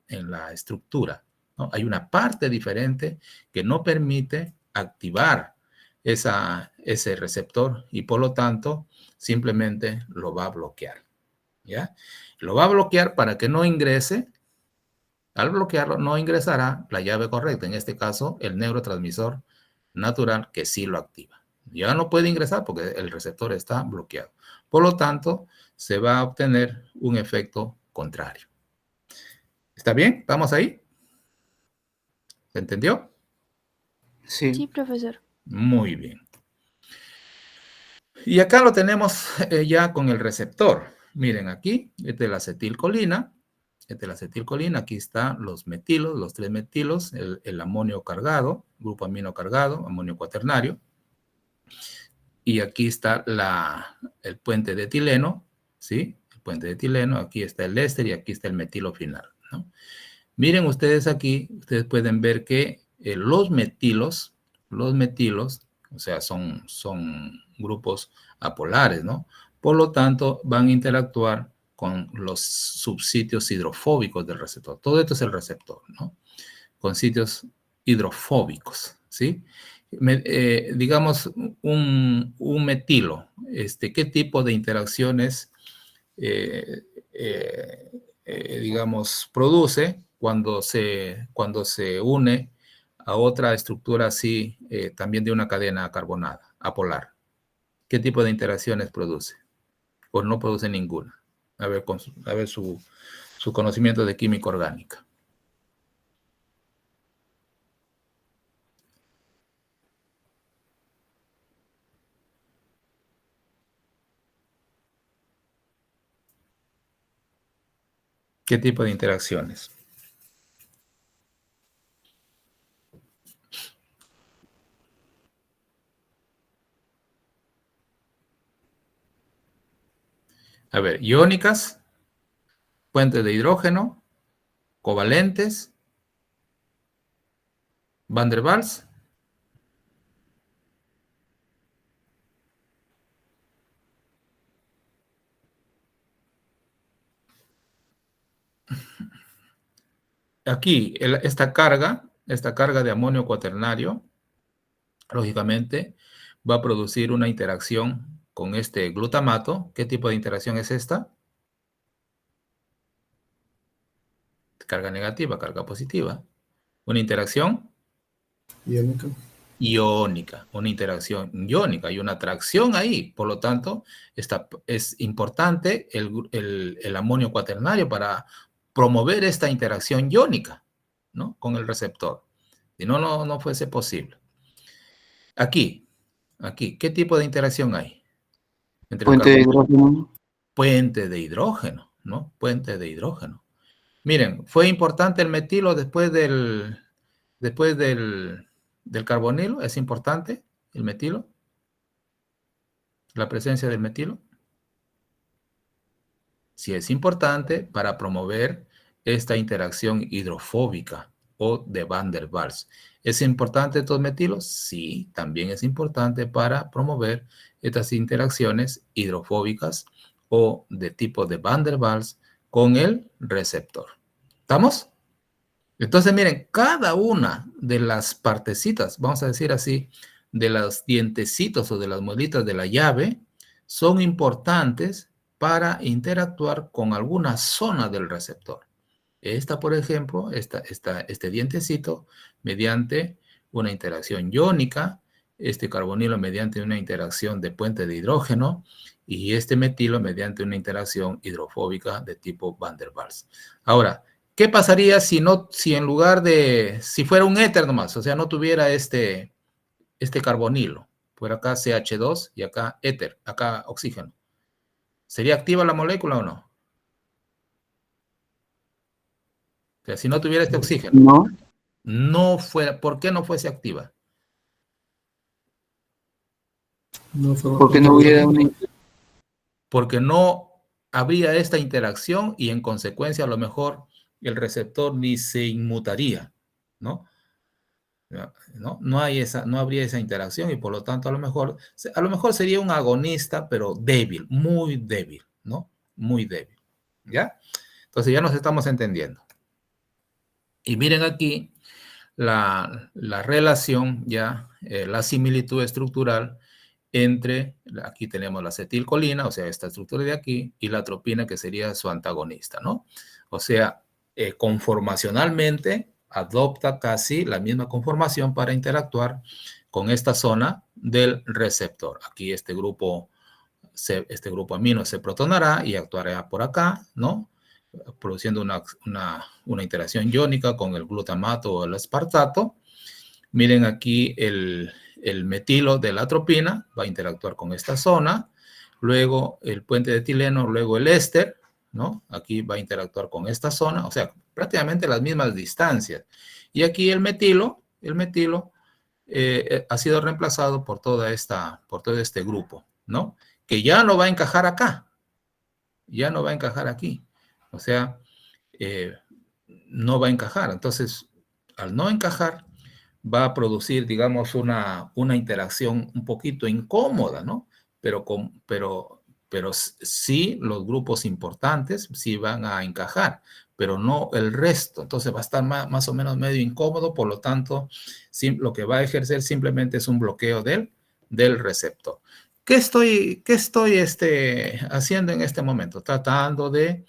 estructura, ¿no? Hay una parte diferente que no permite activar ese receptor y por lo tanto simplemente lo va a bloquear, ¿ya? Lo va a bloquear para que no ingrese. Al bloquearlo, no ingresará la llave correcta, en este caso, el neurotransmisor natural que sí lo activa. Ya no puede ingresar porque el receptor está bloqueado. Por lo tanto, se va a obtener un efecto contrario. ¿Está bien? ¿Estamos ahí? ¿Se entendió? Sí. Sí, profesor. Muy bien. Y acá lo tenemos ya con el receptor. Miren aquí, esta es la acetilcolina. Aquí están los metilos, los 3 metilos, el amonio cargado, grupo amino cargado, amonio cuaternario. Y aquí está el puente de etileno, ¿sí? El puente de etileno, aquí está el éster y aquí está el metilo final, ¿no? Miren ustedes aquí, ustedes pueden ver que los metilos, o sea, son grupos apolares, ¿no? Por lo tanto, van a interactuar con los subsitios hidrofóbicos del receptor. Todo esto es el receptor, ¿no? Con sitios hidrofóbicos, ¿sí? Digamos, un metilo, ¿qué tipo de interacciones, digamos, produce cuando se une a otra estructura así, también de una cadena carbonada, apolar? ¿Qué tipo de interacciones produce? O no produce ninguna. A ver su conocimiento de química orgánica. ¿Qué tipo de interacciones? A ver, iónicas, puentes de hidrógeno, covalentes, Van der Waals. Aquí, esta carga de amonio cuaternario, lógicamente, va a producir una interacción con este glutamato. ¿Qué tipo de interacción es esta? Carga negativa, carga positiva. Una interacción Iónica. Iónica, una interacción iónica, hay una atracción ahí. Por lo tanto, es importante el amonio cuaternario para promover esta interacción iónica, ¿no? Con el receptor. Si no, no fuese posible. Aquí, ¿qué tipo de interacción hay? Entre el Puente de carbono, hidrógeno. puente de hidrógeno, ¿no? Puente de hidrógeno. Miren, fue importante el metilo después del carbonilo, es importante el metilo, la presencia del metilo. Sí es importante para promover esta interacción hidrofóbica o de Van der Waals. ¿Es importante estos metilos? Sí, también es importante para promover estas interacciones hidrofóbicas o de tipo de Van der Waals con el receptor. ¿Estamos? Entonces, miren, cada una de las partecitas, vamos a decir así, de los dientecitos o de las muelitas de la llave, son importantes para interactuar con alguna zona del receptor. Esta, por ejemplo, este dientecito, mediante una interacción iónica, este carbonilo mediante una interacción de puente de hidrógeno, y este metilo mediante una interacción hidrofóbica de tipo Van der Waals. Ahora, ¿qué pasaría si en lugar de, si fuera un éter nomás, o sea, no tuviera este carbonilo? Fuera acá CH2 y acá éter, acá oxígeno. ¿Sería activa la molécula o no? O sea, si no tuviera este oxígeno, No, ¿por qué no fuese activa? No fue porque no hubiera una... Porque no habría esta interacción y en consecuencia a lo mejor el receptor ni se inmutaría, ¿no? No habría esa interacción y por lo tanto a lo mejor sería un agonista, pero débil, muy débil, ¿no? Muy débil, ¿ya? Entonces ya nos estamos entendiendo. Y miren aquí la relación, ya, la similitud estructural entre, aquí tenemos la acetilcolina, o sea, esta estructura de aquí, y la atropina, que sería su antagonista, ¿no? O sea, conformacionalmente adopta casi la misma conformación para interactuar con esta zona del receptor. Aquí este grupo amino se protonará y actuará por acá, ¿no? Produciendo una interacción iónica con el glutamato o el aspartato. Miren aquí el metilo de la atropina va a interactuar con esta zona, luego el puente de etileno, luego el éster, ¿no? Aquí va a interactuar con esta zona, o sea, prácticamente las mismas distancias. Y aquí el metilo ha sido reemplazado por todo este grupo, ¿no? Que ya no va a encajar acá, ya no va a encajar aquí. O sea, no va a encajar. Entonces, al no encajar, va a producir, digamos, una interacción un poquito incómoda, ¿no? Pero sí los grupos importantes sí van a encajar, pero no el resto. Entonces va a estar más o menos medio incómodo, por lo tanto, lo que va a ejercer simplemente es un bloqueo del receptor. ¿Qué estoy haciendo en este momento? Tratando de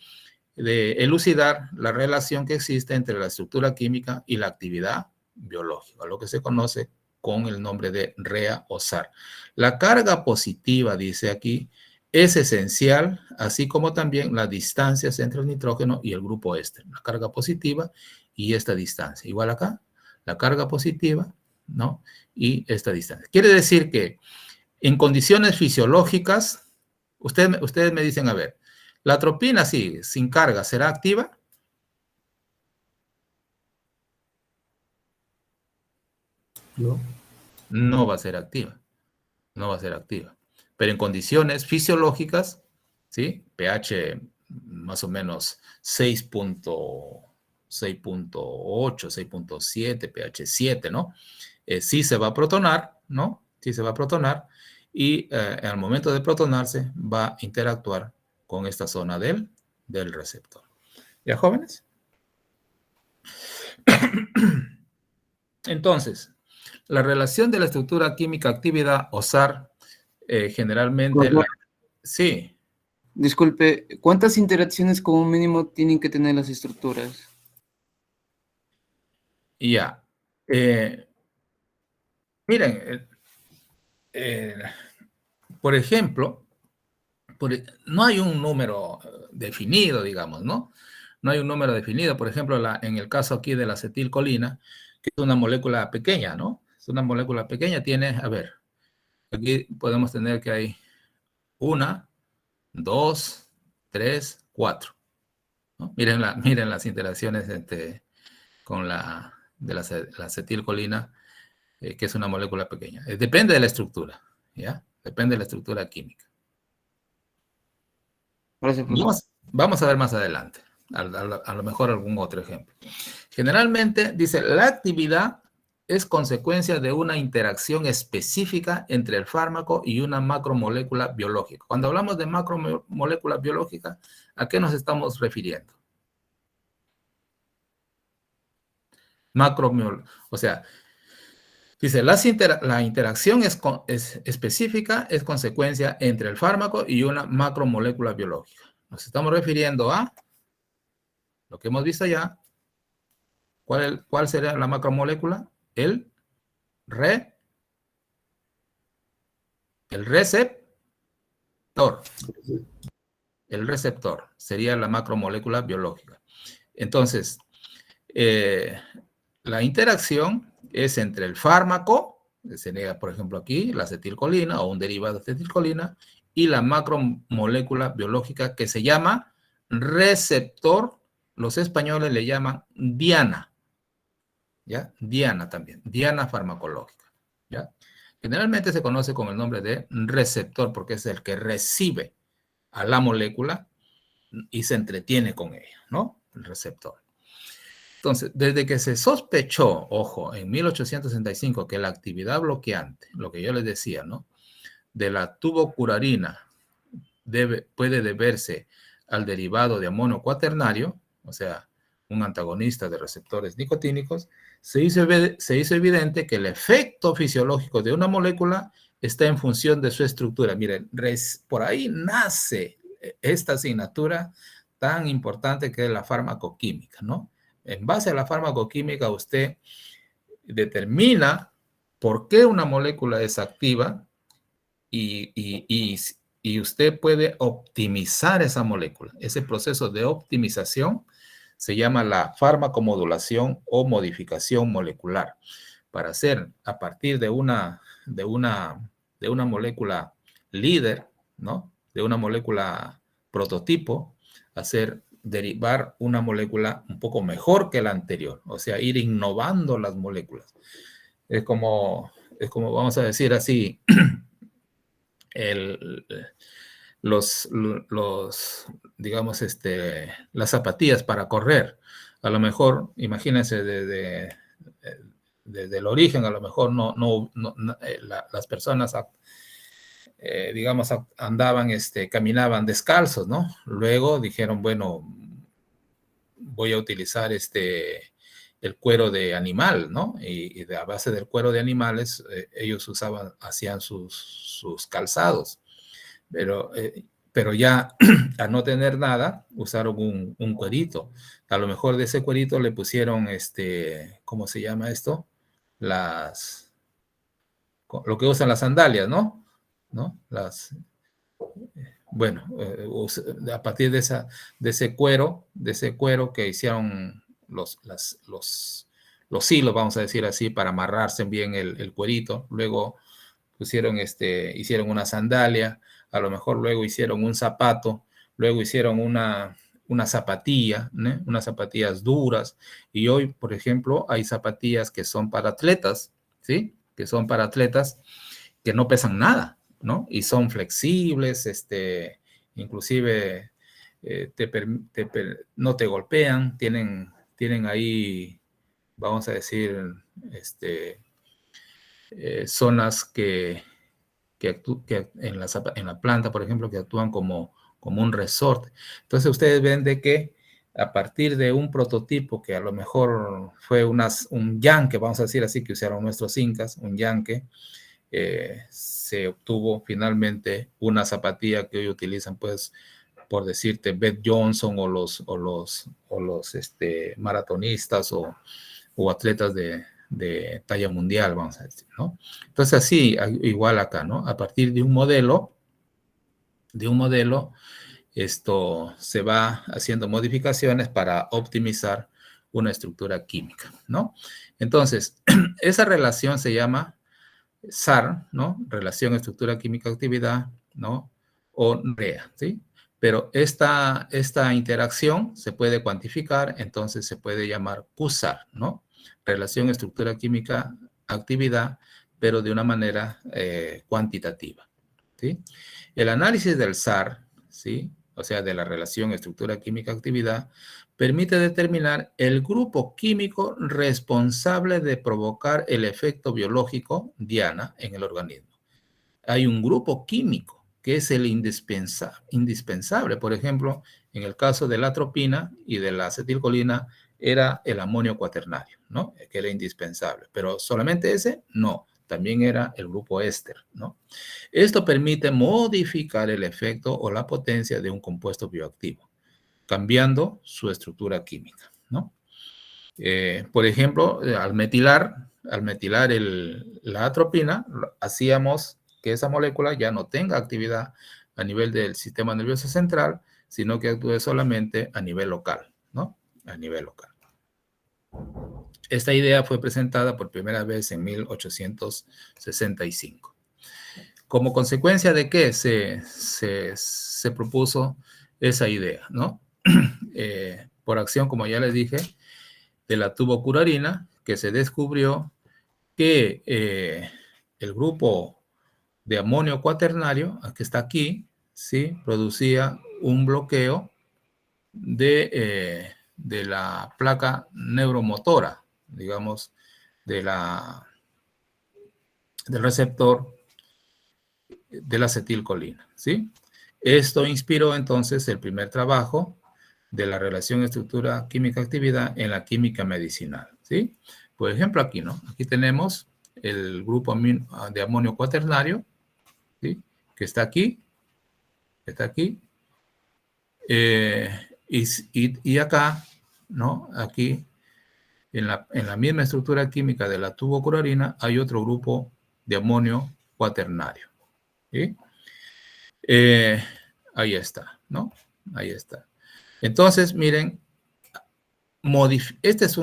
elucidar la relación que existe entre la estructura química y la actividad biológica, lo que se conoce con el nombre de REA o SAR. La carga positiva, dice aquí, es esencial, así como también las distancias entre el nitrógeno y el grupo éster. La carga positiva y esta distancia. Igual acá, la carga positiva, ¿no? Y esta distancia. Quiere decir que en condiciones fisiológicas, ustedes me dicen, a ver, la atropina, sí, sin carga, ¿será activa? No. No va a ser activa. No va a ser activa. Pero en condiciones fisiológicas, ¿sí? pH más o menos 6.8, 6.7, pH 7, ¿no? Sí se va a protonar, ¿no? Sí se va a protonar y al momento de protonarse va a interactuar con esta zona del receptor. ¿Ya, jóvenes? Entonces, la relación de la estructura química actividad o SAR generalmente... Sí. Disculpe, ¿cuántas interacciones como mínimo tienen que tener las estructuras? Ya. Miren, por ejemplo, no hay un número definido, digamos, ¿no? No hay un número definido. Por ejemplo, en el caso aquí de la acetilcolina, que es una molécula pequeña, ¿no? Es una molécula pequeña, tiene, a ver, aquí podemos tener que hay 1, 2, 3, 4. ¿No? Miren las interacciones con la acetilcolina, que es una molécula pequeña. Depende de la estructura, ¿ya? Depende de la estructura química. Gracias, profesor. Vamos a ver más adelante, a lo mejor algún otro ejemplo. Generalmente, dice, la actividad es consecuencia de una interacción específica entre el fármaco y una macromolécula biológica. Cuando hablamos de macromolécula biológica, ¿a qué nos estamos refiriendo? O sea, dice, la interacción es específica, es consecuencia entre el fármaco y una macromolécula biológica. Nos estamos refiriendo a lo que hemos visto ya. ¿Cuál sería la macromolécula? El receptor. El receptor sería la macromolécula biológica. Entonces, la interacción es entre el fármaco, sería, por ejemplo, aquí, la acetilcolina o un derivado de acetilcolina, y la macromolécula biológica que se llama receptor. Los españoles le llaman diana. ¿Ya? Diana también, diana farmacológica, ¿ya? Generalmente se conoce con el nombre de receptor porque es el que recibe a la molécula y se entretiene con ella, ¿no? El receptor. Entonces, desde que se sospechó, ojo, en 1865, que la actividad bloqueante, lo que yo les decía, ¿no? De la tubocurarina puede deberse al derivado de amonio cuaternario, o sea, un antagonista de receptores nicotínicos, se hizo evidente que el efecto fisiológico de una molécula está en función de su estructura. Miren, por ahí nace esta asignatura tan importante que es la farmacoquímica, ¿no? En base a la farmacoquímica, usted determina por qué una molécula es activa y usted puede optimizar esa molécula. Ese proceso de optimización se llama la farmacomodulación o modificación molecular. Para hacer a partir de una molécula líder, ¿no? De una molécula prototipo, derivar una molécula un poco mejor que la anterior, o sea, ir innovando las moléculas. Es como vamos a decir así, digamos, las zapatillas para correr. A lo mejor, imagínense, desde el origen, a lo mejor las personas, digamos, caminaban descalzos, ¿no? Luego dijeron, bueno, voy a utilizar el cuero de animal, ¿no? Y a base del cuero de animales, ellos hacían sus calzados. Pero ya al no tener nada, usaron un cuerito. A lo mejor de ese cuerito le pusieron, ¿cómo se llama esto? Lo que usan las sandalias, ¿no? Bueno, a partir de ese cuero que hicieron los hilos, vamos a decir así, para amarrarse bien el cuerito. Luego hicieron una sandalia, a lo mejor luego hicieron un zapato, luego hicieron una zapatilla, ¿no? Unas zapatillas duras. Y hoy, por ejemplo, hay zapatillas que son para atletas, ¿sí? Que son para atletas que no pesan nada, ¿no? Y son flexibles, inclusive no te golpean, tienen ahí, vamos a decir, zonas que en la planta, por ejemplo, que actúan como un resorte. Entonces ustedes ven de que a partir de un prototipo que a lo mejor fue un yanque, vamos a decir así, que usaron nuestros incas, un yanque, se obtuvo finalmente una zapatilla que hoy utilizan, pues, por decirte, Beth Johnson o los maratonistas o atletas de de talla mundial, vamos a decir, ¿no? Entonces, así, igual acá, ¿no? A partir de un modelo, esto se va haciendo modificaciones para optimizar una estructura química, ¿no? Entonces, esa relación se llama SAR, ¿no? Relación estructura química actividad, ¿no? O REA, ¿sí? Pero esta interacción se puede cuantificar, entonces se puede llamar QSAR, ¿no? Relación estructura química actividad, pero de una manera cuantitativa, ¿sí? El análisis del SAR, ¿sí? O sea, de la relación estructura química actividad, permite determinar el grupo químico responsable de provocar el efecto biológico diana en el organismo. Hay un grupo químico que es el indispensable. Por ejemplo, en el caso de la atropina y de la acetilcolina, era el amonio cuaternario, ¿no? Que era indispensable. Pero solamente ese, no. También era el grupo éster, ¿no? Esto permite modificar el efecto o la potencia de un compuesto bioactivo, cambiando su estructura química, ¿no? Por ejemplo, al metilar la atropina, hacíamos que esa molécula ya no tenga actividad a nivel del sistema nervioso central, sino que actúe solamente a nivel local, ¿no? A nivel local. Esta idea fue presentada por primera vez en 1865. ¿Como consecuencia de qué se propuso esa idea, ¿no? Por acción, como ya les dije, de la tubocurarina, que se descubrió que el grupo de amonio cuaternario, que está aquí, ¿sí? Producía un bloqueo de la placa neuromotora, digamos, del receptor de la acetilcolina, ¿sí? Esto inspiró entonces el primer trabajo de la relación estructura química-actividad en la química medicinal, ¿sí? Por ejemplo, aquí, ¿no? Aquí tenemos el grupo de amonio cuaternario, ¿sí? Que está aquí, y acá, ¿no? Aquí, en la misma estructura química de la tubocurarina, hay otro grupo de amonio cuaternario, ¿sí? Ahí está, ¿no? Ahí está. Entonces, miren, este es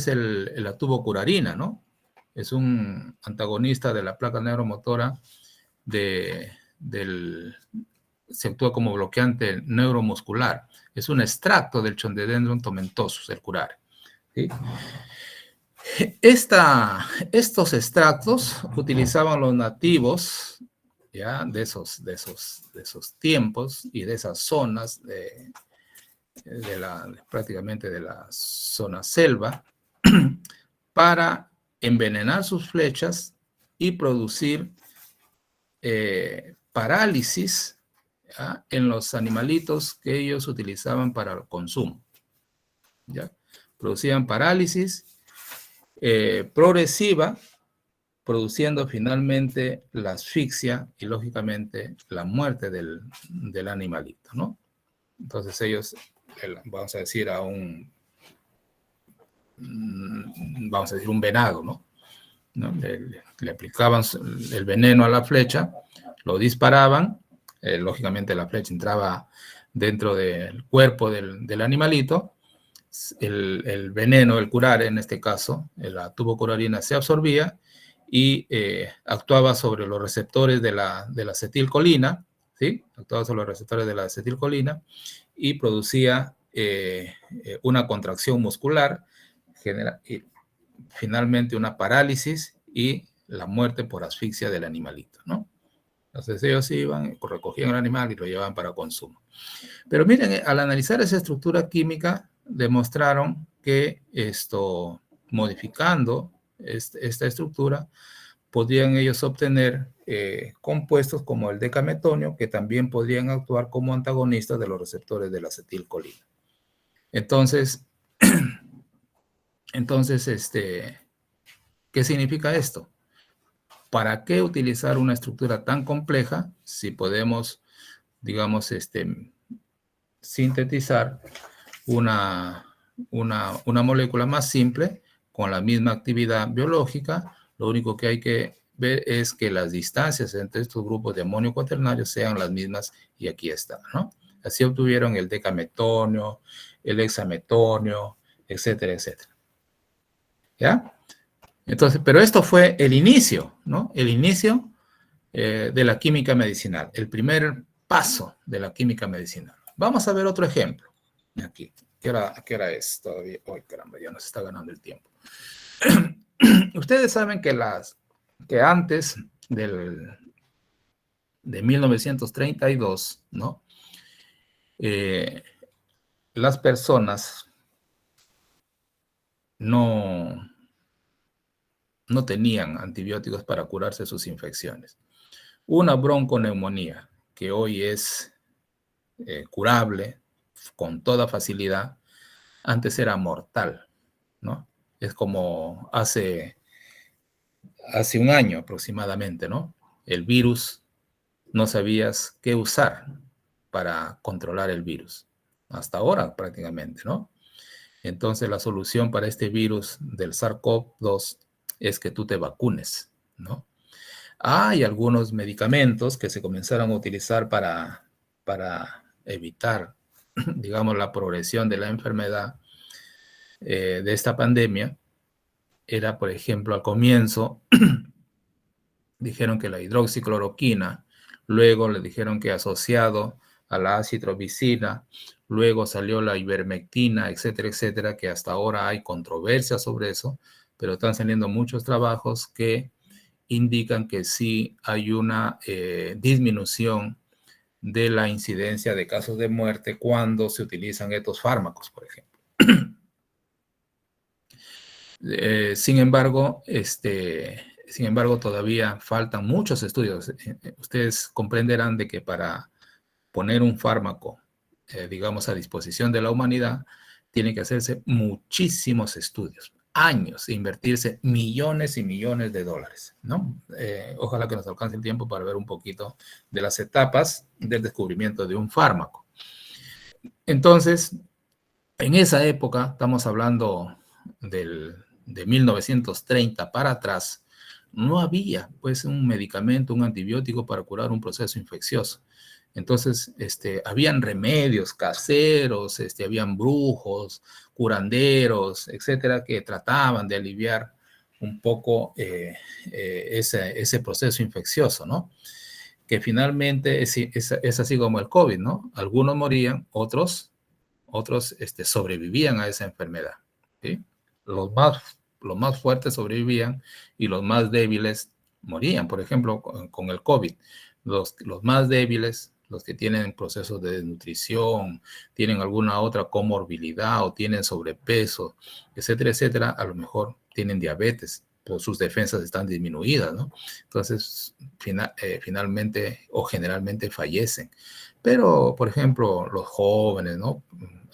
la tubocurarina, ¿no? Es un antagonista de la placa neuromotora se actúa como bloqueante neuromuscular. Es un extracto del Chondrodendron tomentosus, el curare, ¿sí? Estos extractos utilizaban los nativos, ¿ya? De esos tiempos y de esas zonas prácticamente de la zona selva, para envenenar sus flechas y producir parálisis, ¿ya? En los animalitos que ellos utilizaban para el consumo, ¿ya? Producían parálisis progresiva, produciendo finalmente la asfixia y lógicamente la muerte del animalito, ¿no? Entonces ellos, vamos a decir un venado, ¿no? Le aplicaban el veneno a la flecha, lo disparaban, lógicamente la flecha entraba dentro del cuerpo del animalito, el veneno, el curare en este caso, la tubocurarina se absorbía y actuaba sobre los receptores de la acetilcolina, ¿sí? Actuaba sobre los receptores de la acetilcolina y producía una contracción muscular, y finalmente una parálisis y la muerte por asfixia del animalito, ¿no? Entonces ellos iban, recogían el animal y lo llevaban para consumo. Pero miren, al analizar esa estructura química, demostraron que modificando esta estructura, podrían ellos obtener compuestos como el decametonio, que también podrían actuar como antagonistas de los receptores de la acetilcolina. Entonces, ¿qué significa esto? ¿Para qué utilizar una estructura tan compleja si podemos, digamos, sintetizar una molécula más simple con la misma actividad biológica. Lo único que hay que ver es que las distancias entre estos grupos de amonio cuaternario sean las mismas, y aquí está, ¿no? Así obtuvieron el decametonio, el hexametonio, etcétera, etcétera. ¿Ya? Entonces, pero esto fue el inicio, ¿no? El inicio de la química medicinal, el primer paso de la química medicinal. Vamos a ver otro ejemplo. Aquí. ¿Qué hora es todavía? Ay, caramba, ya nos está ganando el tiempo. Ustedes saben que antes de 1932, ¿no? Las personas no tenían antibióticos para curarse sus infecciones. Una bronconeumonía, que hoy es curable con toda facilidad, antes era mortal, ¿no? Es como hace un año aproximadamente, ¿no? El virus, no sabías qué usar para controlar el virus. Hasta ahora prácticamente, ¿no? Entonces la solución para este virus del SARS-CoV-2 es que tú te vacunes, ¿no? Hay algunos medicamentos que se comenzaron a utilizar para evitar, digamos, la progresión de la enfermedad de esta pandemia. Era, por ejemplo, al comienzo, dijeron que la hidroxicloroquina, luego le dijeron que asociado a la acitromicina, luego salió la ivermectina, etcétera, etcétera, que hasta ahora hay controversia sobre eso, pero están saliendo muchos trabajos que indican que sí hay una disminución de la incidencia de casos de muerte cuando se utilizan estos fármacos, por ejemplo. Sin embargo, todavía faltan muchos estudios. Ustedes comprenderán de que para poner un fármaco, digamos, a disposición de la humanidad, tiene que hacerse muchísimos estudios, años, invertirse millones y millones de dólares, ¿no? Ojalá que nos alcance el tiempo para ver un poquito de las etapas del descubrimiento de un fármaco. Entonces, en esa época, estamos hablando de 1930 para atrás, no había pues un medicamento, un antibiótico para curar un proceso infeccioso. Entonces, habían remedios caseros, habían brujos, curanderos, etcétera, que trataban de aliviar un poco ese proceso infeccioso, ¿no? Que finalmente es así como el COVID, ¿no? Algunos morían, otros sobrevivían a esa enfermedad, ¿sí? Los más fuertes sobrevivían y los más débiles morían. Por ejemplo, con el COVID, los más débiles, los que tienen procesos de desnutrición, tienen alguna otra comorbilidad o tienen sobrepeso, etcétera, etcétera, a lo mejor tienen diabetes, pero sus defensas están disminuidas, ¿no? Entonces, finalmente o generalmente fallecen. Pero, por ejemplo, los jóvenes, ¿no?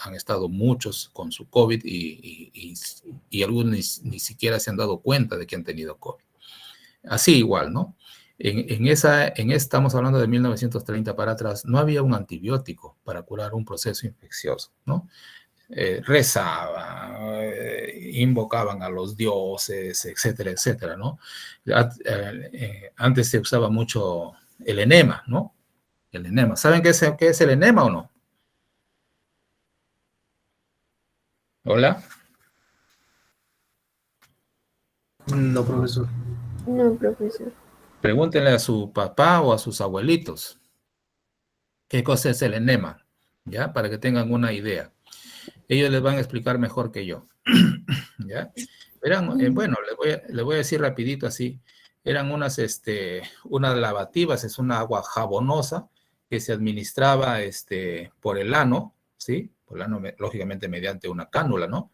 Han estado muchos con su COVID y algunos ni siquiera se han dado cuenta de que han tenido COVID. Así igual, ¿no? Estamos hablando de 1930 para atrás, no había un antibiótico para curar un proceso infeccioso, ¿no? Rezaban, invocaban a los dioses, etcétera, etcétera, ¿no? Antes se usaba mucho el enema, ¿no? El enema. ¿Saben qué es el enema o no? ¿Hola? No, profesor. No, profesor. Pregúntenle a su papá o a sus abuelitos qué cosa es el enema, ¿ya? Para que tengan una idea. Ellos les van a explicar mejor que yo, ¿ya? Eran, bueno, les voy a decir rapidito así. Eran unas lavativas, es una agua jabonosa que se administraba por el ano, ¿sí? Por el ano, lógicamente mediante una cánula, ¿no?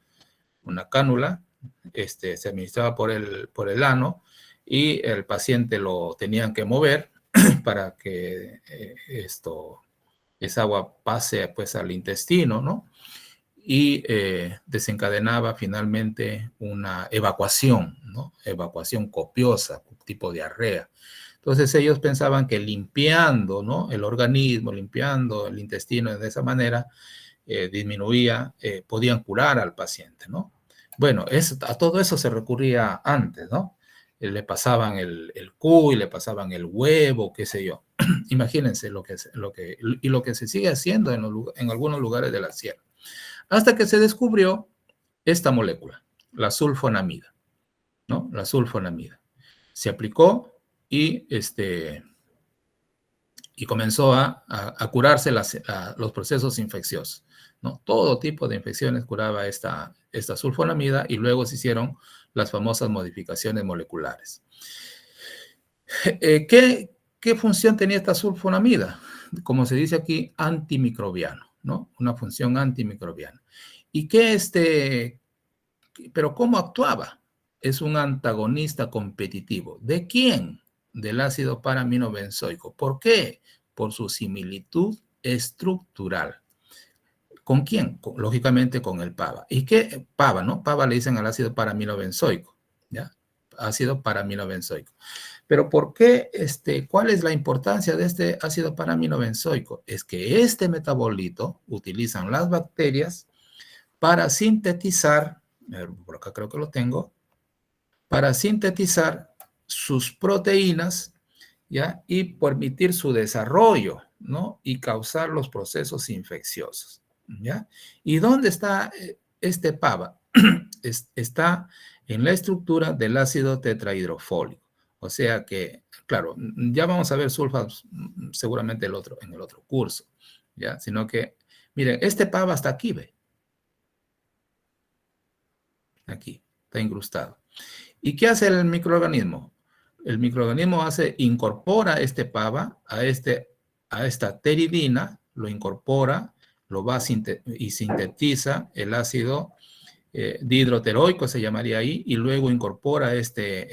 Una cánula, se administraba por el ano y el paciente lo tenían que mover para que esa agua pase pues al intestino, ¿no? Y desencadenaba finalmente una evacuación, ¿no? Evacuación copiosa, tipo diarrea. Entonces ellos pensaban que limpiando, ¿no? El organismo, limpiando el intestino de esa manera, podían curar al paciente, ¿no? Bueno, a todo eso se recurría antes, ¿no? Le pasaban el cuy, le pasaban el huevo, qué sé yo. Imagínense lo que se sigue haciendo en algunos lugares de la sierra. Hasta que se descubrió esta molécula, la sulfonamida, ¿no? La sulfonamida. Se aplicó y comenzó a curarse los procesos infecciosos, ¿no? Todo tipo de infecciones curaba esta sulfonamida y luego se hicieron las famosas modificaciones moleculares. ¿Qué función tenía esta sulfonamida? Como se dice aquí, antimicrobiano, ¿no? Una función antimicrobiana. ¿Y pero cómo actuaba? Es un antagonista competitivo. ¿De quién? Del ácido paraminobenzoico. ¿Por qué? Por su similitud estructural. ¿Con quién? Lógicamente con el PABA. ¿Y qué? PABA, ¿no? PABA le dicen al ácido paraminobenzoico, ¿ya? Ácido paraminobenzoico. Pero ¿por qué? ¿Cuál es la importancia de este ácido paraminobenzoico? Es que este metabolito utilizan las bacterias para sintetizar, por acá creo que lo tengo, para sintetizar sus proteínas, ¿ya? Y permitir su desarrollo, ¿no? Y causar los procesos infecciosos, ¿ya? ¿Y dónde está este PABA? Está en la estructura del ácido tetrahidrofólico. O sea que, claro, ya vamos a ver sulfatos seguramente en el otro curso, ¿ya? Sino que, miren, este PABA está aquí, ¿ve? Aquí, está incrustado. ¿Y qué hace el microorganismo? El microorganismo incorpora este PABA a esta teridina, lo incorpora, lo va y sintetiza el ácido dihidroteroico, se llamaría ahí, y luego incorpora este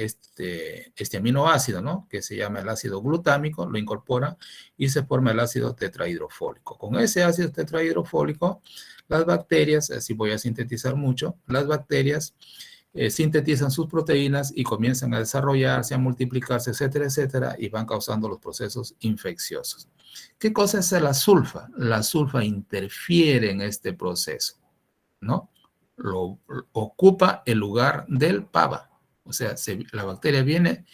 aminoácido, ¿no? Que se llama el ácido glutámico, lo incorpora y se forma el ácido tetrahidrofólico. Con ese ácido tetrahidrofólico, las bacterias, así voy a sintetizar mucho, las bacterias sintetizan sus proteínas y comienzan a desarrollarse, a multiplicarse, etcétera, etcétera, y van causando los procesos infecciosos. ¿Qué cosa es la sulfa? La sulfa interfiere en este proceso, ¿no? Ocupa el lugar del PABA. O sea, la bacteria viene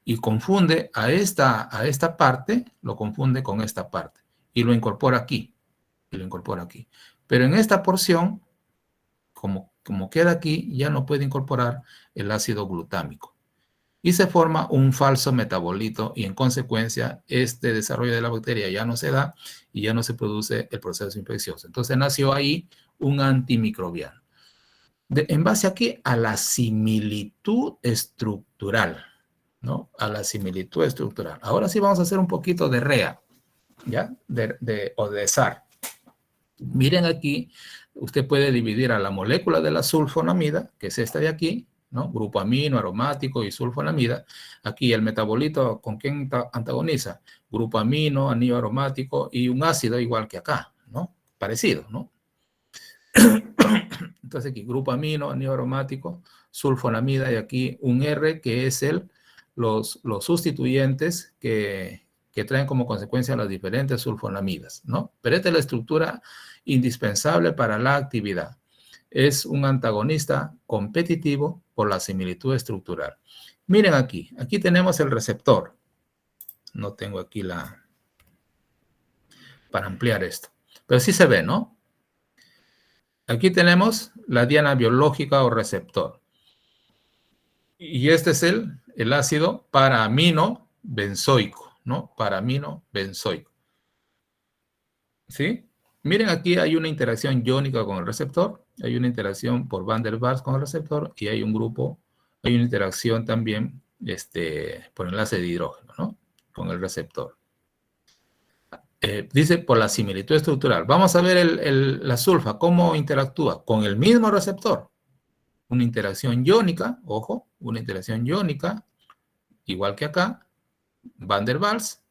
y confunde a esta parte, lo confunde con esta parte, y lo incorpora aquí, Pero en esta porción, como queda aquí, ya no puede incorporar el ácido glutámico. Y se forma un falso metabolito y en consecuencia este desarrollo de la bacteria ya no se da y ya no se produce el proceso infeccioso. Entonces nació ahí un antimicrobiano. En base aquí a la similitud estructural, ¿no? A la similitud estructural. Ahora sí vamos a hacer un poquito de REA, ¿ya? O de SAR. Miren aquí, usted puede dividir a la molécula de la sulfonamida, que es esta de aquí, ¿no? Grupo amino, aromático y sulfonamida. Aquí el metabolito, ¿con quién antagoniza? Grupo amino, anillo aromático y un ácido igual que acá, ¿no? Parecido, ¿no? Entonces aquí, grupo amino, anillo aromático, sulfonamida y aquí un R que es los sustituyentes que traen como consecuencia las diferentes sulfonamidas, ¿no? Pero esta es la estructura indispensable para la actividad. Es un antagonista competitivo por la similitud estructural. Miren aquí tenemos el receptor. No tengo aquí para ampliar esto. Pero sí se ve, ¿no? Aquí tenemos la diana biológica o receptor. Y este es el ácido paraaminobenzoico, ¿no? Paraaminobenzoico. ¿Sí? Miren, aquí hay una interacción iónica con el receptor, hay una interacción por Van der Waals con el receptor y hay una interacción también por enlace de hidrógeno, ¿no? Con el receptor. Dice por la similitud estructural. Vamos a ver la sulfa, cómo interactúa con el mismo receptor. Una interacción iónica, ojo, una interacción iónica, igual que acá, Van der Waals,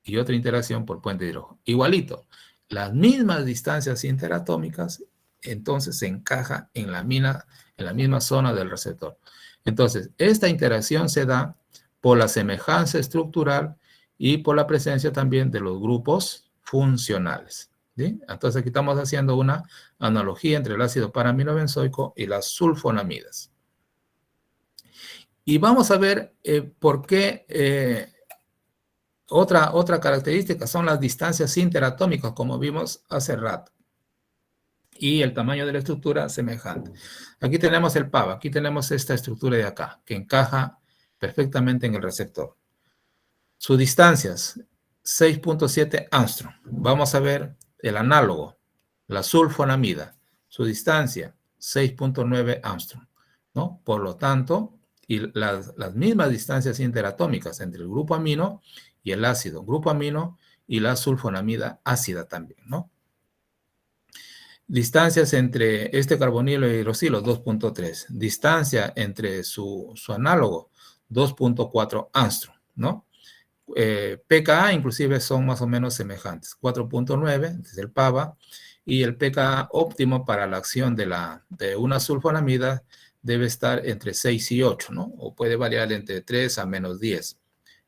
y otra interacción por puente de hidrógeno. Igualito. Las mismas distancias interatómicas, entonces se encaja en la misma zona del receptor. Entonces, esta interacción se da por la semejanza estructural y por la presencia también de los grupos funcionales, ¿sí? Entonces aquí estamos haciendo una analogía entre el ácido para-aminobenzoico y las sulfonamidas. Y vamos a ver por qué otra característica son las distancias interatómicas, como vimos hace rato. Y el tamaño de la estructura semejante. Aquí tenemos el PAB, aquí tenemos esta estructura de acá, que encaja perfectamente en el receptor. Sus distancias, 6.7 angstrom. Vamos a ver el análogo, la sulfonamida. Su distancia, 6.9 angstrom, ¿no? Por lo tanto, y las mismas distancias interatómicas entre el grupo amino y el ácido grupo amino y la sulfonamida ácida también, ¿no? Distancias entre este carbonilo y hidroxilo, 2.3. Distancia entre su análogo, 2.4 angstrom, ¿no? pKa inclusive son más o menos semejantes, 4.9 es el PABA, y el pKa óptimo para la acción de una sulfonamida debe estar entre 6 y 8, ¿no? O puede variar entre 3 a menos 10,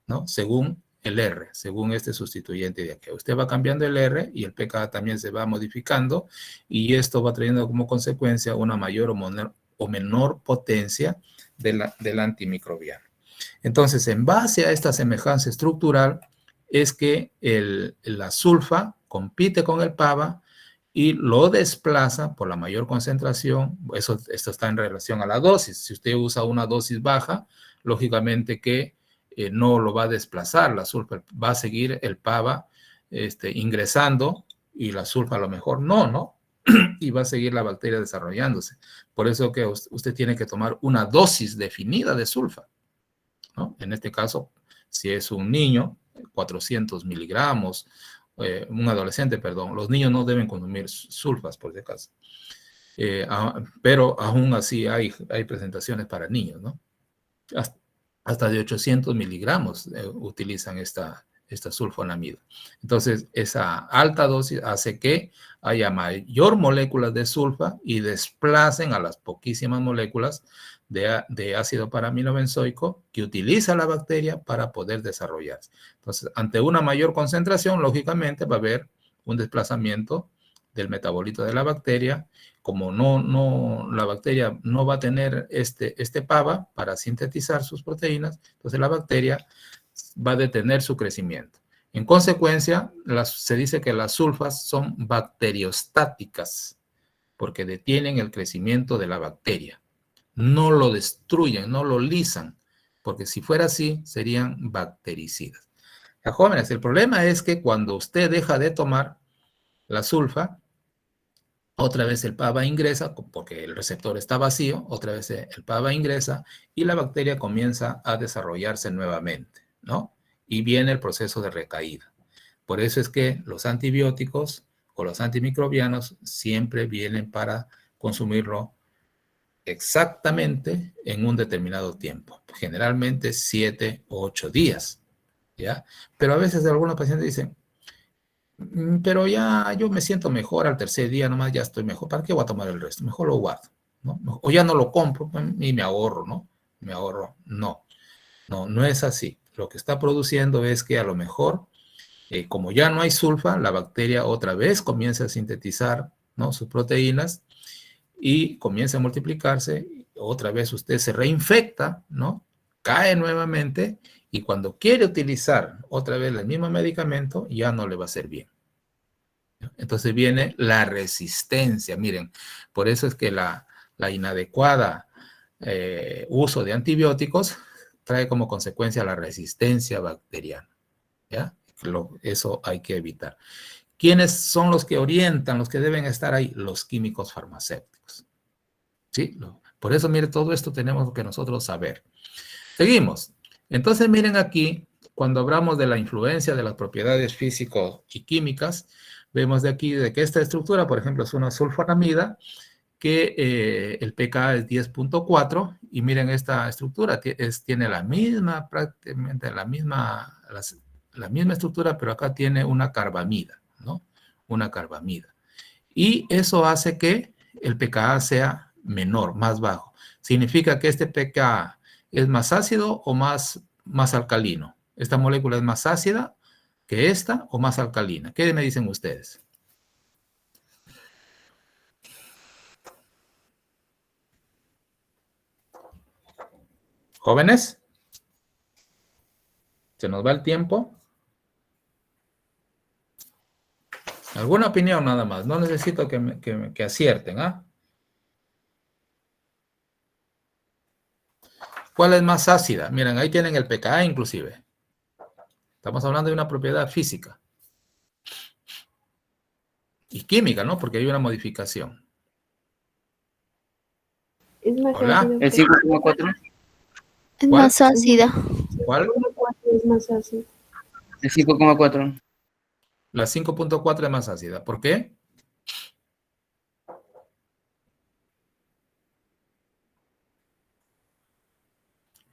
¿no? Según el R, según este sustituyente de aquí. Usted va cambiando el R y el pKa también se va modificando, y esto va trayendo como consecuencia una mayor o menor potencia del antimicrobiano. Entonces, en base a esta semejanza estructural, es que la sulfa compite con el PABA y lo desplaza por la mayor concentración. Esto está en relación a la dosis. Si usted usa una dosis baja, lógicamente que no lo va a desplazar la sulfa, va a seguir el PABA ingresando, y la sulfa a lo mejor no, y va a seguir la bacteria desarrollándose. Por eso que usted tiene que tomar una dosis definida de sulfa, ¿no? En este caso, si es un niño, 400 miligramos, un adolescente, perdón, los niños no deben consumir sulfas, por si acaso. Pero aún así hay presentaciones para niños, ¿no? Hasta de 800 miligramos utilizan esta sulfonamida. Entonces, esa alta dosis hace que haya mayor moléculas de sulfa y desplacen a las poquísimas moléculas de ácido para-aminobenzoico que utiliza la bacteria para poder desarrollarse. Entonces, ante una mayor concentración, lógicamente va a haber un desplazamiento del metabolito de la bacteria. Como la bacteria no va a tener este PABA para sintetizar sus proteínas, entonces la bacteria va a detener su crecimiento. En consecuencia, se dice que las sulfas son bacteriostáticas porque detienen el crecimiento de la bacteria. No lo destruyen, no lo lisan, porque si fuera así, serían bactericidas. Ya, jóvenes, el problema es que cuando usted deja de tomar la sulfa, otra vez el PABA ingresa, porque el receptor está vacío, otra vez el PABA ingresa y la bacteria comienza a desarrollarse nuevamente, ¿no? Y viene el proceso de recaída. Por eso es que los antibióticos o los antimicrobianos siempre vienen para consumirlo exactamente en un determinado tiempo, generalmente 7 o 8 días, ¿ya? Pero a veces algunos pacientes dicen, pero ya yo me siento mejor al tercer día, nomás ya estoy mejor, ¿para qué voy a tomar el resto? Mejor lo guardo, ¿no? O ya no lo compro y me ahorro, ¿no? Me ahorro. No es así. Lo que está produciendo es que a lo mejor, como ya no hay sulfa, la bacteria otra vez comienza a sintetizar, ¿no?, sus proteínas y comienza a multiplicarse. Otra vez usted se reinfecta, ¿no? Cae nuevamente y cuando quiere utilizar otra vez el mismo medicamento, ya no le va a hacer bien. Entonces viene la resistencia. Miren, por eso es que la inadecuada uso de antibióticos trae como consecuencia la resistencia bacteriana, ¿ya? Eso hay que evitar. ¿Quiénes son los que orientan, los que deben estar ahí? Los químicos farmacéuticos. ¿Sí? Por eso, mire, todo esto tenemos que nosotros saber. Seguimos. Entonces, miren aquí, cuando hablamos de la influencia de las propiedades físico y químicas, vemos de aquí de que esta estructura, por ejemplo, es una sulfonamida, que el pKa es 10.4, y miren esta estructura, tiene la misma, prácticamente la misma estructura, pero acá tiene una carbamida, ¿no? Una carbamida. Y eso hace que el pKa sea menor, más bajo. Significa que este pKa es más ácido o más alcalino. ¿Esta molécula es más ácida que esta o más alcalina? ¿Qué me dicen ustedes? ¿Jóvenes? ¿Se nos va el tiempo? ¿Alguna opinión nada más? No necesito que acierten, ¿ah? ¿Cuál es más ácida? Miren, ahí tienen el pKa inclusive. Estamos hablando de una propiedad física. Y química, ¿no? Porque hay una modificación. Es más Hola. ácido. El 5,4. Es ¿Cuál? más ácida. ¿Cuál? 4 es más ácido. El 5,4. La 5.4 es más ácida. ¿Por qué?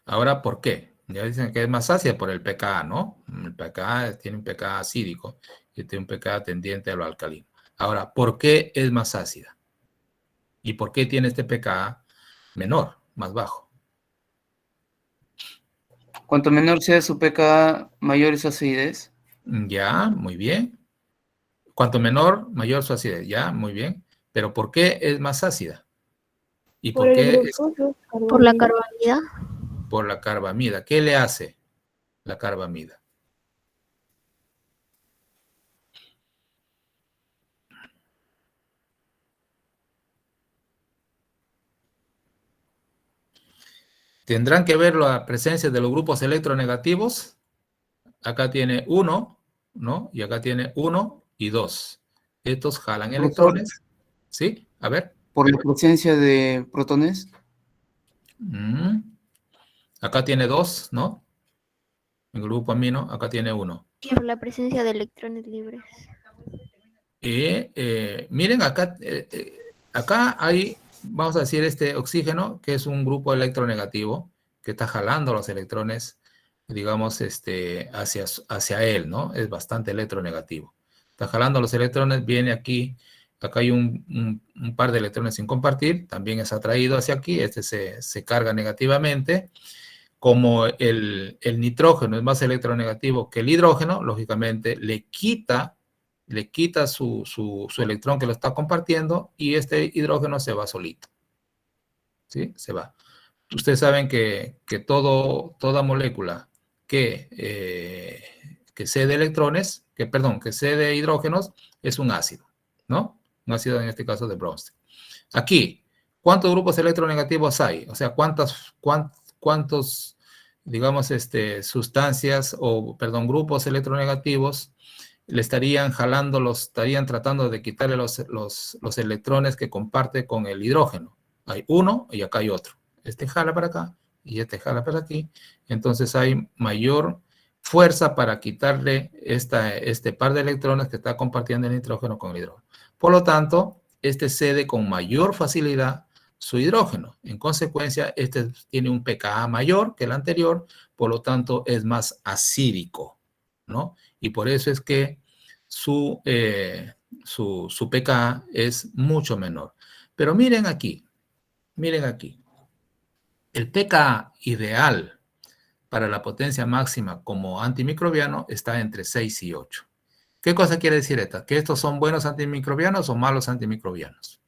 Ahora, ¿por qué? Ya dicen que es más ácida por el pKa, ¿no? El pKa tiene un pKa acídico y tiene un pKa tendiente a lo alcalino. Ahora, ¿por qué es más ácida? ¿Y por qué tiene este pKa menor, más bajo? Cuanto menor sea su pKa, mayor es su acidez. Ya, muy bien. Cuanto menor, mayor su acidez. Ya, muy bien. Pero ¿por qué es más ácida? ¿Y Por por el qué es grupo, por la carbamida. por la carbamida? ¿Qué le hace la carbamida? Tendrán que ver la presencia de los grupos electronegativos. Acá tiene 1, ¿no? Y acá tiene 1 y 2. Estos jalan Profesor, electrones. ¿Sí? A ver. por la presencia de protones. Mm. Acá tiene 2, ¿no? El grupo amino, acá tiene 1. Por la presencia de electrones libres. Y miren, acá hay, vamos a decir, este oxígeno, que es un grupo electronegativo, que está jalando los electrones, digamos, hacia él, ¿no? Es bastante electronegativo. Está jalando los electrones, viene aquí, acá hay un par de electrones sin compartir, también es atraído hacia aquí, se carga negativamente. Como el nitrógeno es más electronegativo que el hidrógeno, lógicamente le quita su electrón que lo está compartiendo y este hidrógeno se va solito. ¿Sí? Se va. Ustedes saben que toda molécula que cede electrones, que cede hidrógenos, es un ácido, ¿no? Un ácido en este caso de Bronsted. Aquí, ¿cuántos grupos electronegativos hay? O sea, cuántos digamos, sustancias o, perdón, grupos electronegativos le estarían jalando, estarían tratando de quitarle los electrones que comparte con el hidrógeno. Hay uno y acá hay otro. Este jala para acá y este jala para aquí. Entonces hay mayor fuerza para quitarle este par de electrones que está compartiendo el nitrógeno con el hidrógeno. Por lo tanto, este cede con mayor facilidad su hidrógeno. En consecuencia, este tiene un pKa mayor que el anterior, por lo tanto, es más acídico, ¿no? Y por eso es que su pKa es mucho menor. Pero miren aquí. El pKa ideal para la potencia máxima como antimicrobiano está entre 6 y 8. ¿Qué cosa quiere decir esto? ¿Que estos son buenos antimicrobianos o malos antimicrobianos?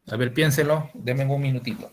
A ver, piénselo, denme un minutito.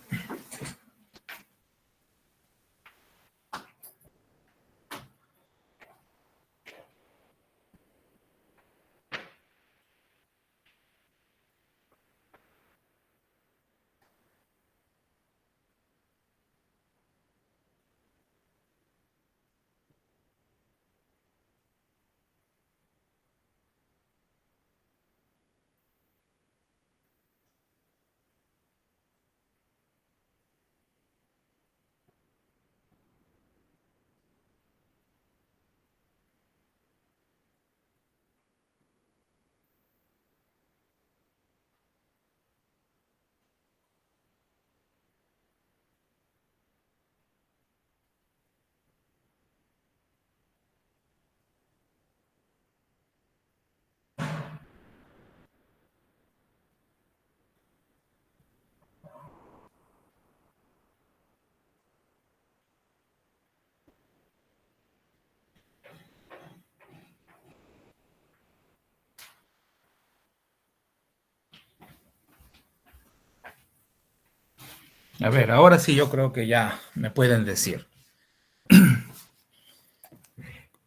A ver, ahora sí yo creo que ya me pueden decir.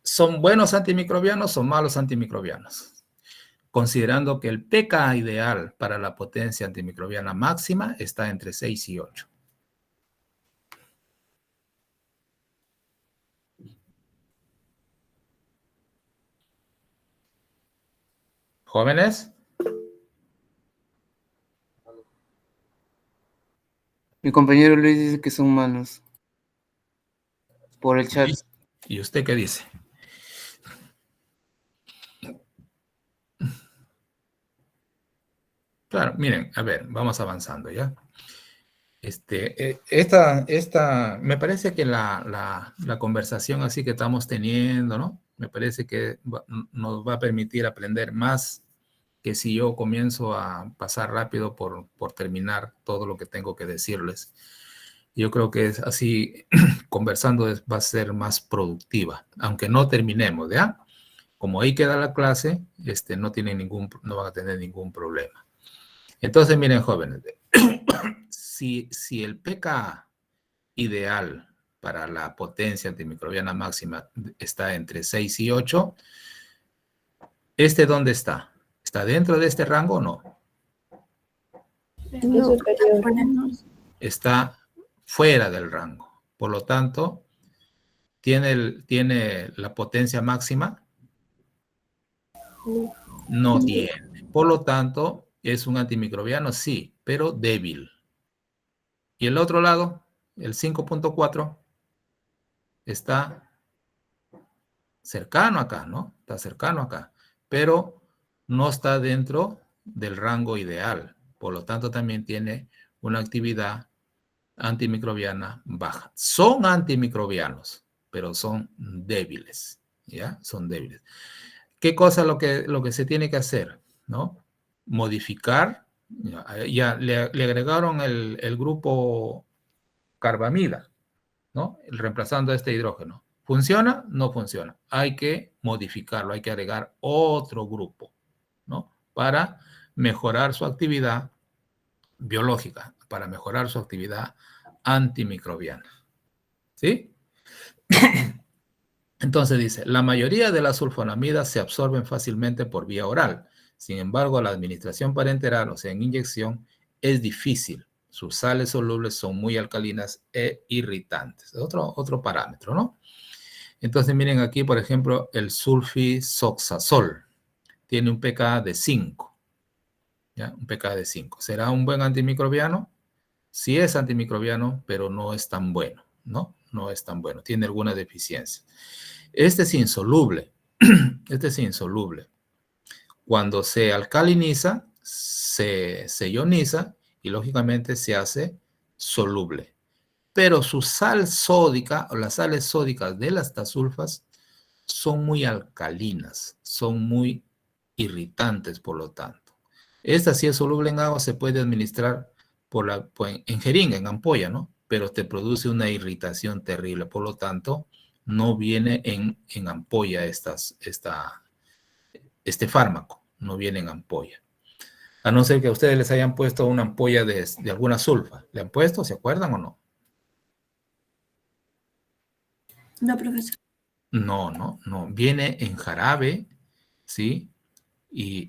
¿Son buenos antimicrobianos o malos antimicrobianos? Considerando que el pK ideal para la potencia antimicrobiana máxima está entre 6 y 8. ¿Jóvenes? Mi compañero Luis dice que son malos. Por el chat. ¿Y usted qué dice? Claro, miren, a ver, vamos avanzando, ¿ya? Me parece que la conversación así que estamos teniendo, ¿no? Me parece que nos va a permitir aprender más que si yo comienzo a pasar rápido por terminar todo lo que tengo que decirles. Yo creo que es así, conversando va a ser más productiva, aunque no terminemos, ¿ya? Como ahí queda la clase, no van a tener ningún problema. Entonces, miren, jóvenes, si el pK ideal para la potencia antimicrobiana máxima está entre 6 y 8, ¿dónde está? ¿Está dentro de este rango o no? No, Está fuera del rango. Por lo tanto, ¿tiene la potencia máxima? No tiene. Por lo tanto, es un antimicrobiano, sí, pero débil. Y el otro lado, el 5.4, está cercano acá, ¿no? Está cercano acá, pero no está dentro del rango ideal. Por lo tanto, también tiene una actividad antimicrobiana baja. Son antimicrobianos, pero son débiles, ¿ya? Son débiles. ¿Qué cosa lo que se tiene que hacer, ¿no? Modificar, ya le agregaron el grupo carbamida, ¿no? Reemplazando este hidrógeno. ¿Funciona? No funciona. Hay que modificarlo, hay que agregar otro grupo, ¿no? Para mejorar su actividad biológica, para mejorar su actividad antimicrobiana. ¿Sí? Entonces dice, la mayoría de las sulfonamidas se absorben fácilmente por vía oral. Sin embargo, la administración parenteral, o sea, en inyección, es difícil. Sus sales solubles son muy alcalinas e irritantes. Otro parámetro, ¿no? Entonces, miren aquí, por ejemplo, el sulfisoxazol. Tiene un pK de 5. ¿Ya? Un pK de 5. ¿Será un buen antimicrobiano? Sí es antimicrobiano, pero no es tan bueno, ¿no? No es tan bueno. Tiene alguna deficiencia. Este es insoluble. Este es insoluble. Cuando se alcaliniza, se ioniza y lógicamente se hace soluble. Pero su sal sódica o las sales sódicas de las tasulfas son muy alcalinas, son muy irritantes, por lo tanto. Esta, si es soluble en agua, se puede administrar en jeringa, en ampolla, ¿no? Pero te produce una irritación terrible, por lo tanto, no viene en ampolla este fármaco, no viene en ampolla. A no ser que a ustedes les hayan puesto una ampolla de alguna sulfa. ¿Le han puesto? ¿Se acuerdan o no? no, profesor. No. Viene en jarabe, ¿sí?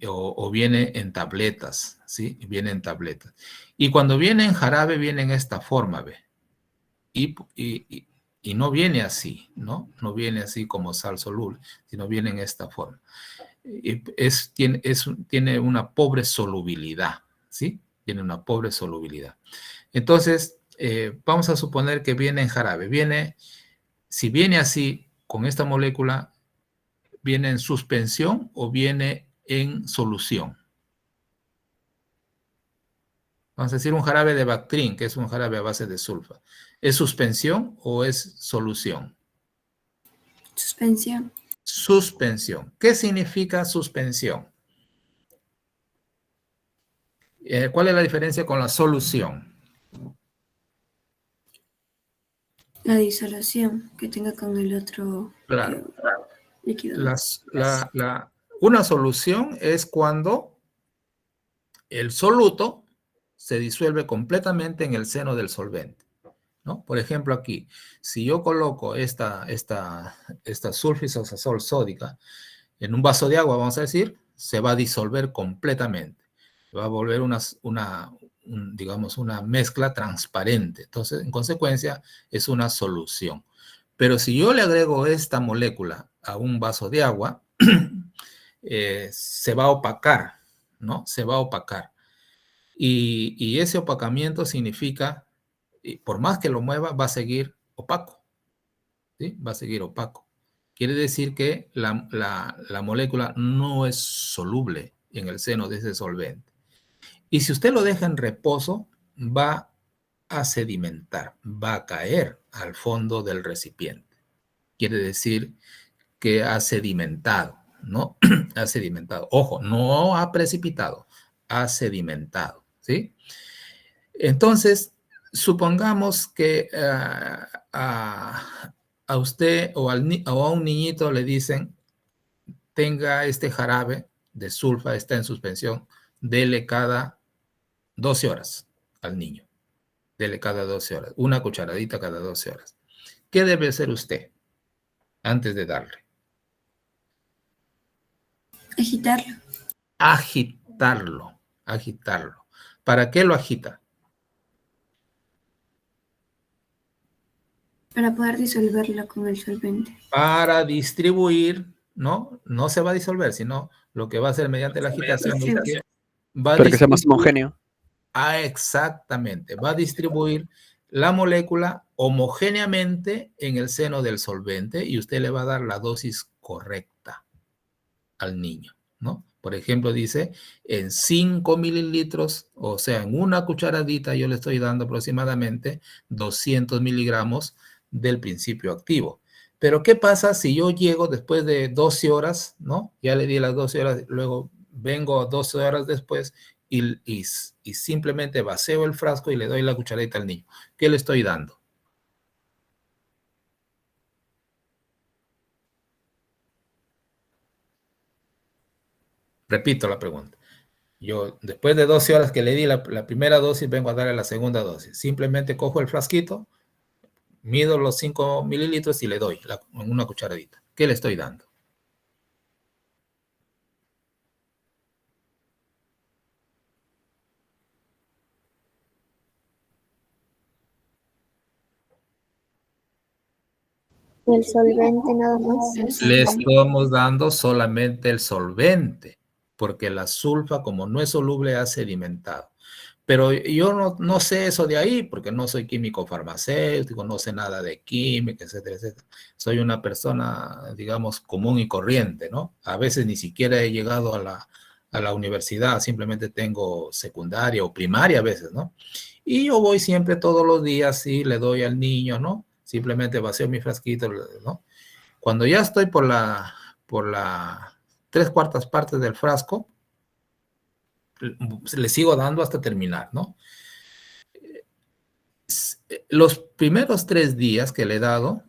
O viene en tabletas, ¿sí? Viene en tabletas. Y cuando viene en jarabe, viene en esta forma, ¿ve? Y no viene así, ¿no? No viene así como sal soluble, sino viene en esta forma. Tiene una pobre solubilidad, ¿sí? Tiene una pobre solubilidad. Entonces, vamos a suponer que viene en jarabe. Si viene así, con esta molécula, ¿viene en suspensión o viene en solución? Vamos a decir un jarabe de Bactrim, que es un jarabe a base de sulfa. ¿Es suspensión o es solución? Suspensión. Suspensión. ¿Qué significa suspensión? ¿Cuál es la diferencia con la solución? La disolución que tenga con el otro Claro. líquido. Una solución es cuando el soluto se disuelve completamente en el seno del solvente, ¿no? Por ejemplo, aquí, si yo coloco esta sulfisazol sódica en un vaso de agua, vamos a decir, se va a disolver completamente. Va a volver digamos, una mezcla transparente. Entonces, en consecuencia, es una solución. Pero si yo le agrego esta molécula a un vaso de agua, se va a opacar, ¿no? Se va a opacar. Y ese opacamiento significa, por más que lo mueva, va a seguir opaco, ¿sí? Va a seguir opaco. Quiere decir que la molécula no es soluble en el seno de ese solvente. Y si usted lo deja en reposo, va a sedimentar, va a caer al fondo del recipiente. Quiere decir que ha sedimentado, ¿no? Ha sedimentado. Ojo, no ha precipitado, ha sedimentado, ¿sí? Entonces, supongamos que a usted o a un niñito le dicen, tenga este jarabe de sulfa, está en suspensión, dele cada 12 horas al niño. Dele cada 12 horas, una cucharadita cada 12 horas. ¿Qué debe hacer usted antes de darle? Agitarlo. Agitarlo, agitarlo. ¿Para qué lo agita? Para poder disolverlo con el solvente. Para distribuir, ¿no? No se va a disolver, sino lo que va a hacer mediante la agitación es que va a Para que sea más homogéneo. Exactamente. Va a distribuir la molécula homogéneamente en el seno del solvente y usted le va a dar la dosis correcta al niño, ¿no? Por ejemplo, dice, en 5 mililitros, o sea, en una cucharadita yo le estoy dando aproximadamente 200 miligramos del principio activo. Pero, ¿qué pasa si yo llego después de 12 horas, ¿no? Ya le di las 12 horas, luego vengo 12 horas después y simplemente vacío el frasco y le doy la cucharadita al niño. ¿Qué le estoy dando? Repito la pregunta. Yo, después de 12 horas que le di la primera dosis, vengo a darle la segunda dosis. Simplemente cojo el frasquito, mido los 5 mililitros y le doy una cucharadita. ¿Qué le estoy dando? El solvente nada más. Le estamos dando solamente el solvente, porque la sulfa, como no es soluble, ha sedimentado. Pero yo no sé eso de ahí, porque no soy químico farmacéutico, no sé nada de química, etcétera, etcétera. Soy una persona, digamos, común y corriente, ¿no? A veces ni siquiera he llegado a la universidad, simplemente tengo secundaria o primaria a veces, ¿no? Y yo voy siempre todos los días y le doy al niño, ¿no? Simplemente vacío mi frasquito, ¿no? Cuando ya estoy por la 3/4 partes del frasco, le sigo dando hasta terminar, ¿no? Los primeros 3 días que le he dado,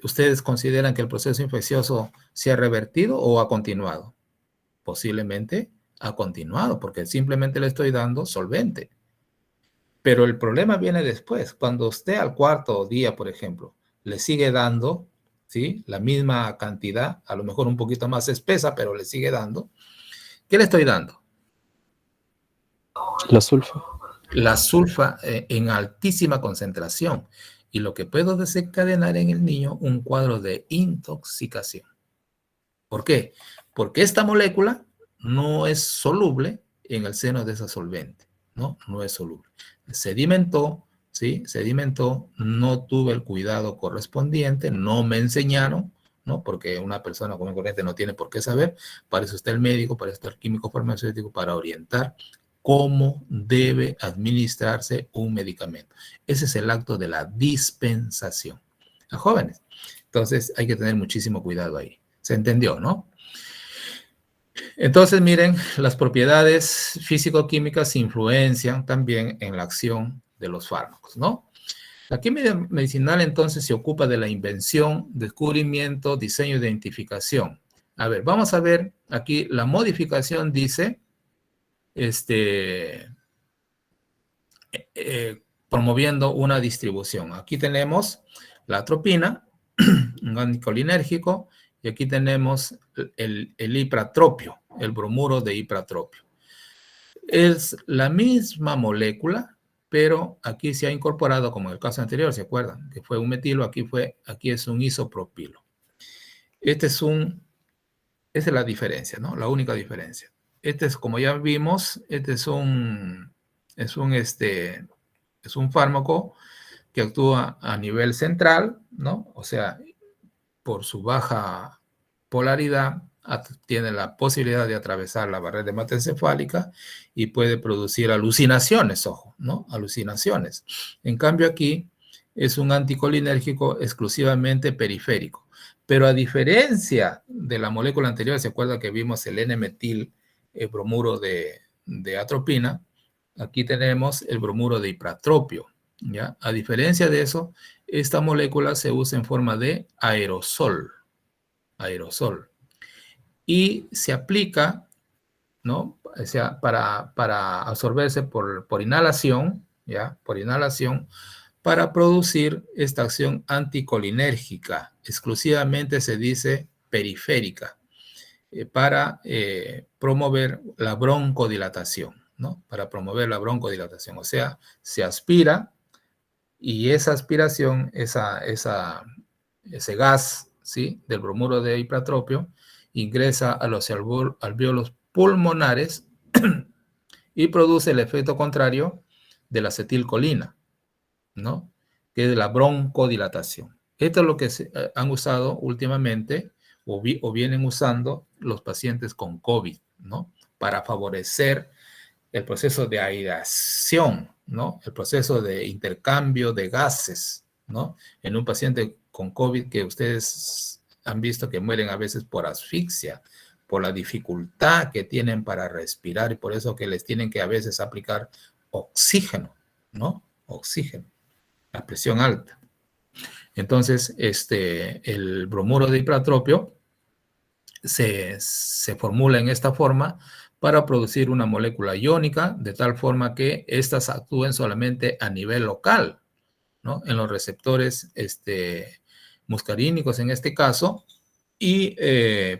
¿ustedes consideran que el proceso infeccioso se ha revertido o ha continuado? Posiblemente ha continuado, porque simplemente le estoy dando solvente. Pero el problema viene después. Cuando usted al 4.º día, por ejemplo, le sigue dando, ¿sí?, la misma cantidad, a lo mejor un poquito más espesa, pero le sigue dando. ¿Qué le estoy dando? La sulfa. La sulfa en altísima concentración. Y lo que puedo desencadenar en el niño un cuadro de intoxicación. ¿Por qué? Porque esta molécula no es soluble en el seno de esa solvente, ¿no? No es soluble. Sedimentó, ¿sí? Sedimentó, no tuve el cuidado correspondiente, no me enseñaron, ¿no? Porque una persona común y corriente no tiene por qué saber. Para eso está el médico, para eso está el químico farmacéutico, para orientar cómo debe administrarse un medicamento. Ese es el acto de la dispensación. A jóvenes. Entonces hay que tener muchísimo cuidado ahí. ¿Se entendió, no? Entonces, miren, las propiedades físico-químicas influencian también en la acción de los fármacos, ¿no? La química medicinal entonces se ocupa de la invención, descubrimiento, diseño e identificación. A ver, vamos a ver aquí la modificación dice promoviendo una distribución. Aquí tenemos la atropina, un anticolinérgico, y aquí tenemos el ipratropio, el bromuro de ipratropio. Es la misma molécula, pero aquí se ha incorporado, como en el caso anterior, ¿se acuerdan? Que fue un metilo, aquí es un isopropilo. Esa es la diferencia, ¿no? La única diferencia. Como ya vimos, es un fármaco que actúa a nivel central, ¿no? O sea, por su baja polaridad, tiene la posibilidad de atravesar la barrera hematoencefálica y puede producir alucinaciones, ojo, ¿no? Alucinaciones. En cambio aquí es un anticolinérgico exclusivamente periférico. Pero a diferencia de la molécula anterior, ¿se acuerda que vimos el N-metil bromuro de atropina? Aquí tenemos el bromuro de ipratropio, ¿ya? A diferencia de eso, esta molécula se usa en forma de aerosol, y se aplica, ¿no? O sea, para absorberse por inhalación, ¿ya? Por inhalación, para producir esta acción anticolinérgica. Exclusivamente se dice periférica, para promover la broncodilatación, ¿no? Para promover la broncodilatación. O sea, se aspira y esa aspiración, ese gas, ¿sí? Del bromuro de ipratropio ingresa a los alvéolos pulmonares y produce el efecto contrario de la acetilcolina, ¿no? Que es la broncodilatación. Esto es lo que han usado últimamente o vienen usando los pacientes con COVID, ¿no? Para favorecer el proceso de aireación, ¿no? El proceso de intercambio de gases, ¿no? En un paciente con COVID que ustedes han visto que mueren a veces por asfixia, por la dificultad que tienen para respirar y por eso que les tienen que a veces aplicar oxígeno, ¿no? Oxígeno, a presión alta. Entonces, el bromuro de ipratropio se formula en esta forma para producir una molécula iónica de tal forma que éstas actúen solamente a nivel local, ¿no? En los receptores muscarínicos en este caso, y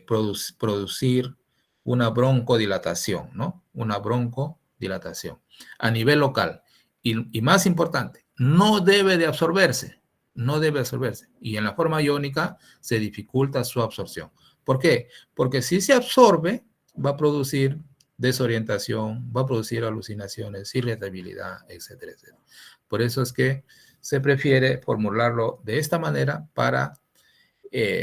producir una broncodilatación, ¿no? Una broncodilatación a nivel local. Y más importante, no debe de absorberse, no debe absorberse. Y en la forma iónica se dificulta su absorción. ¿Por qué? Porque si se absorbe, va a producir desorientación, va a producir alucinaciones, irritabilidad, etcétera, etcétera. Por eso es que se prefiere formularlo de esta manera para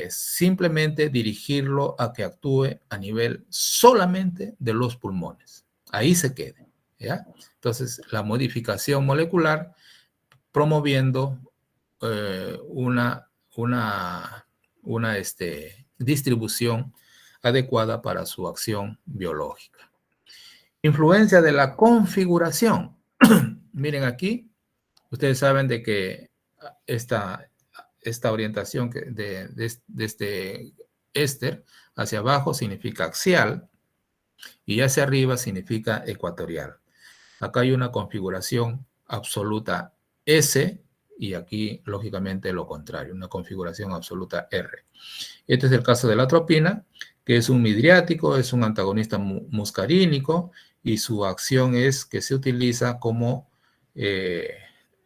simplemente dirigirlo a que actúe a nivel solamente de los pulmones. Ahí se quede, ¿ya? Entonces, la modificación molecular promoviendo una distribución adecuada para su acción biológica. Influencia de la configuración. Miren aquí, ustedes saben de que esta orientación de este éster hacia abajo significa axial y hacia arriba significa ecuatorial. Acá hay una configuración absoluta S y aquí, lógicamente, lo contrario, una configuración absoluta R. Este es el caso de la atropina, que es un midriático, es un antagonista muscarínico y su acción es que se utiliza como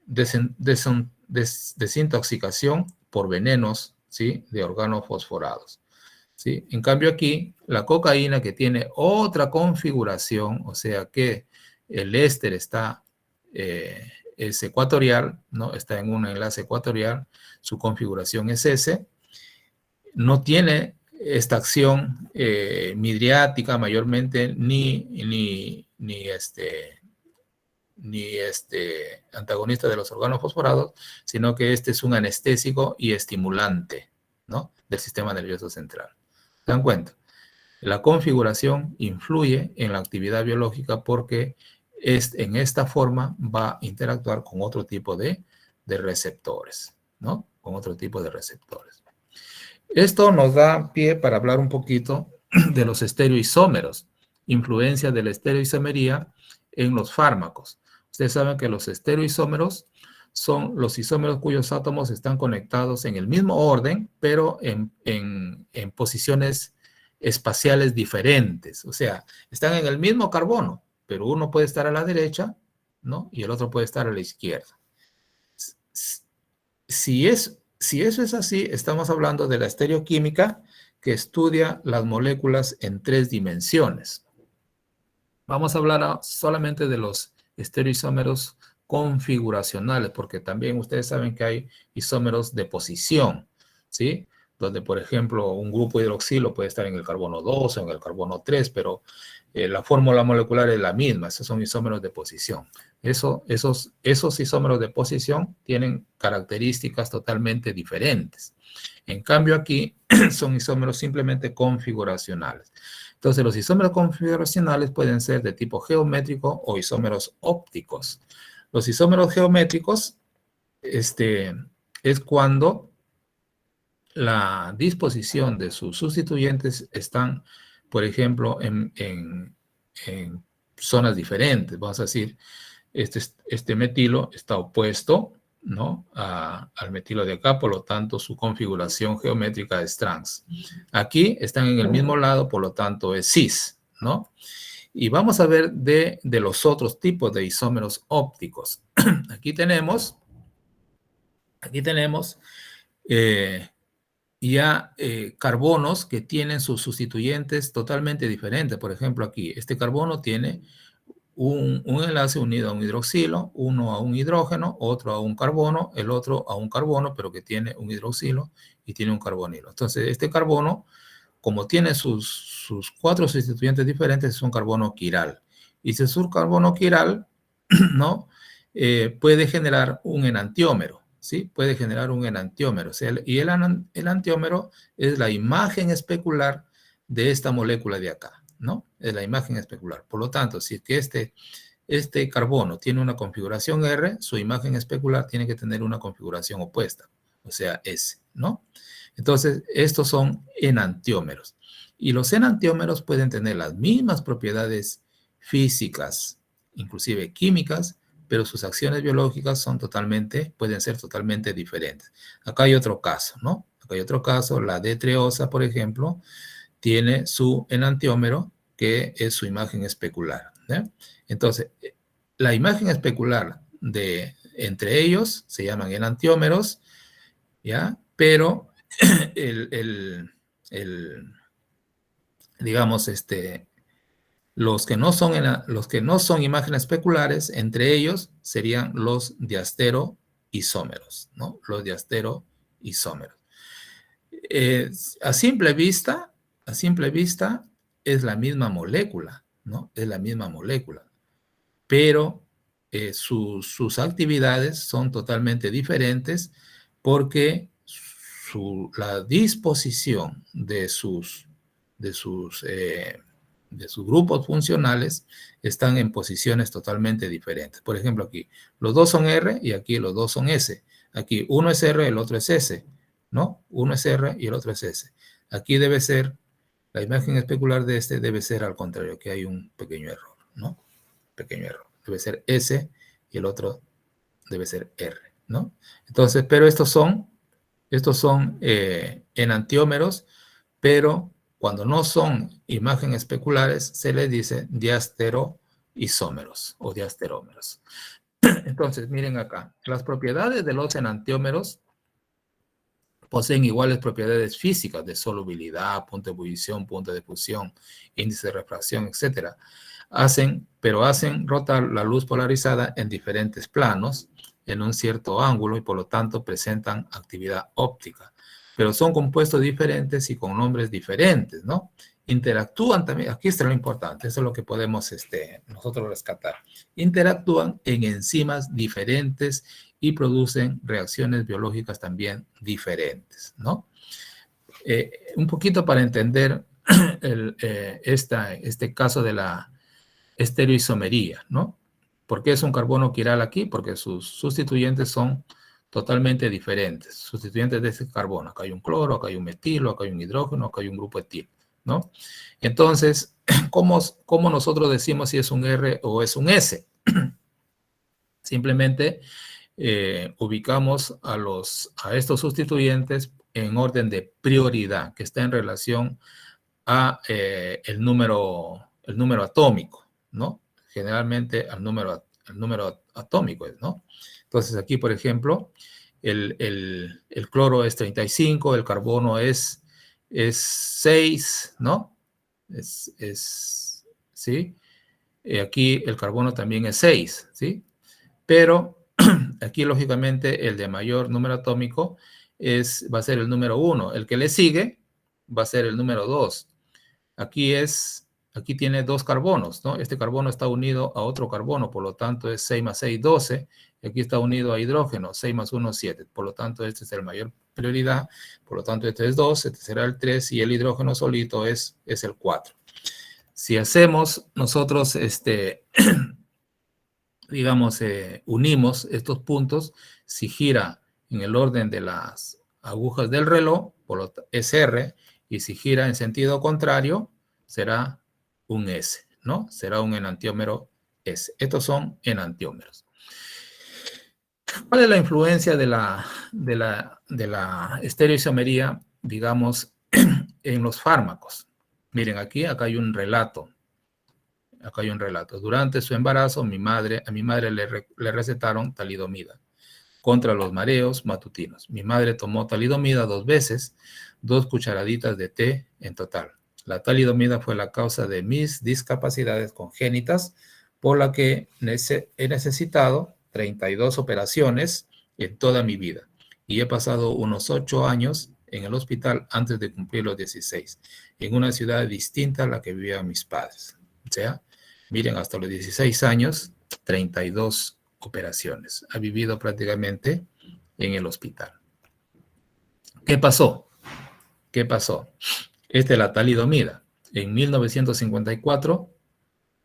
desintoxicación por venenos, ¿sí? De organofosforados, ¿sí? En cambio aquí, la cocaína que tiene otra configuración, o sea que el éster es ecuatorial, ¿no? Está en un enlace ecuatorial, su configuración es S, no tiene esta acción midriática mayormente ni antagonista de los organofosforados, sino que este es un anestésico y estimulante, ¿no? Del sistema nervioso central. ¿Se dan cuenta? La configuración influye en la actividad biológica porque en esta forma va a interactuar con otro tipo de receptores, ¿no? Con otro tipo de receptores. Esto nos da pie para hablar un poquito de los estereoisómeros. influencia de la estereoisomería en los fármacos. Ustedes saben que los estereoisómeros son los isómeros cuyos átomos están conectados en el mismo orden, pero en posiciones espaciales diferentes. O sea, están en el mismo carbono, pero uno puede estar a la derecha, ¿no? Y el otro puede estar a la izquierda. Si eso es así, estamos hablando de la estereoquímica que estudia las moléculas en 3 dimensiones. Vamos a hablar solamente de los estereoisómeros configuracionales, porque también ustedes saben que hay isómeros de posición, ¿sí? Donde, por ejemplo, un grupo hidroxilo puede estar en el carbono 2 o en el carbono 3, pero la fórmula molecular es la misma. Esos son isómeros de posición. Esos isómeros de posición tienen características totalmente diferentes. En cambio, aquí son isómeros simplemente configuracionales. Entonces, los isómeros configuracionales pueden ser de tipo geométrico o isómeros ópticos. Los isómeros geométricos es cuando la disposición de sus sustituyentes están, por ejemplo, en zonas diferentes. Vamos a decir, este metilo está opuesto, ¿no?, al metilo de acá, por lo tanto, su configuración geométrica es trans. Aquí están en el mismo lado, por lo tanto, es cis, ¿no? Y vamos a ver de los otros tipos de isómeros ópticos. Aquí tenemos carbonos que tienen sus sustituyentes totalmente diferentes. Por ejemplo, aquí, este carbono tiene un enlace unido a un hidroxilo, uno a un hidrógeno, otro a un carbono, el otro a un carbono, pero que tiene un hidroxilo y tiene un carbonilo. Entonces, este carbono, como tiene sus 4 sustituyentes diferentes, es un carbono quiral. Y si es un carbono quiral, ¿no?, puede generar un enantiómero, ¿sí? Puede generar un enantiómero. O sea, y el enantiómero es la imagen especular de esta molécula de acá, ¿no? Es la imagen especular. Por lo tanto, si es que este carbono tiene una configuración R, su imagen especular tiene que tener una configuración opuesta, o sea, S, ¿no? Entonces, estos son enantiómeros. Y los enantiómeros pueden tener las mismas propiedades físicas, inclusive químicas, pero sus acciones biológicas pueden ser totalmente diferentes. Acá hay otro caso, ¿no? Acá hay otro caso, la D-treosa, por ejemplo, tiene su enantiómero, que es su imagen especular, ¿eh? Entonces, la imagen especular entre ellos se llaman enantiómeros, ¿ya? Pero digamos, los que no son imágenes especulares, entre ellos serían los diasteroisómeros, ¿no? Los diasteroisómeros. A simple vista, es la misma molécula, ¿no? Es la misma molécula. Pero sus actividades son totalmente diferentes porque la disposición de sus grupos funcionales están en posiciones totalmente diferentes. Por ejemplo, aquí los dos son R y aquí los dos son S. Aquí uno es R, el otro es S, ¿no? Uno es R y el otro es S. Aquí debe ser, la imagen especular de debe ser al contrario, que hay un pequeño error, ¿no? Pequeño error. Debe ser S y el otro debe ser R, ¿no? Entonces, pero estos son enantiómeros, pero cuando no son imágenes especulares, se les dice diasteroisómeros o diasterómeros. Entonces, miren acá, las propiedades de los enantiómeros poseen iguales propiedades físicas de solubilidad, punto de ebullición, punto de fusión, índice de refracción, etc. Pero hacen rotar la luz polarizada en diferentes planos, en un cierto ángulo, y por lo tanto presentan actividad óptica. Pero son compuestos diferentes y con nombres diferentes, ¿no? Interactúan también, aquí está lo importante, eso es lo que podemos nosotros rescatar. Interactúan en enzimas diferentes y producen reacciones biológicas también diferentes, ¿no? Un poquito para entender este caso de la estereoisomería, ¿no? ¿Por qué es un carbono quiral aquí? Porque sus sustituyentes son totalmente diferentes. Sustituyentes de ese carbono. Acá hay un cloro, acá hay un metilo, acá hay un hidrógeno, acá hay un grupo etil, ¿no? Entonces, ¿cómo nosotros decimos si es un R o es un S? Simplemente ubicamos a estos sustituyentes en orden de prioridad, que está en relación a el número atómico, ¿no? Generalmente al número atómico, ¿no? Entonces aquí, por ejemplo, el cloro es 35, el carbono es 6, ¿no? ¿Sí? Aquí el carbono también es 6, ¿sí? Pero aquí, lógicamente, el de mayor número atómico va a ser el número 1. El que le sigue va a ser el número 2. Aquí tiene 2 carbonos, ¿no? Este carbono está unido a otro carbono, por lo tanto es 6 más 6, 12. Y aquí está unido a hidrógeno, 6 más 1, 7. Por lo tanto, este es el mayor prioridad. Por lo tanto, este es 2, este será el 3 y el hidrógeno solito es el 4. Si hacemos nosotros, digamos, unimos estos puntos, si gira en el orden de las agujas del reloj, es R, y si gira en sentido contrario, será un S, ¿no? Será un enantiómero S. Estos son enantiómeros. ¿Cuál es la influencia de la estereoisomería, digamos, en los fármacos? Miren, acá hay un relato. Acá hay un relato. Durante su embarazo, a mi madre le recetaron talidomida contra los mareos matutinos. Mi madre tomó talidomida 2 veces, 2 cucharaditas de té en total. La talidomida fue la causa de mis discapacidades congénitas, por la que he necesitado 32 operaciones en toda mi vida. Y he pasado unos 8 años en el hospital antes de cumplir los 16, en una ciudad distinta a la que vivían mis padres. O sea, miren, hasta los 16 años, 32 operaciones. Ha vivido prácticamente en el hospital. ¿Qué pasó? ¿Qué pasó? Esta es la talidomida. En 1954,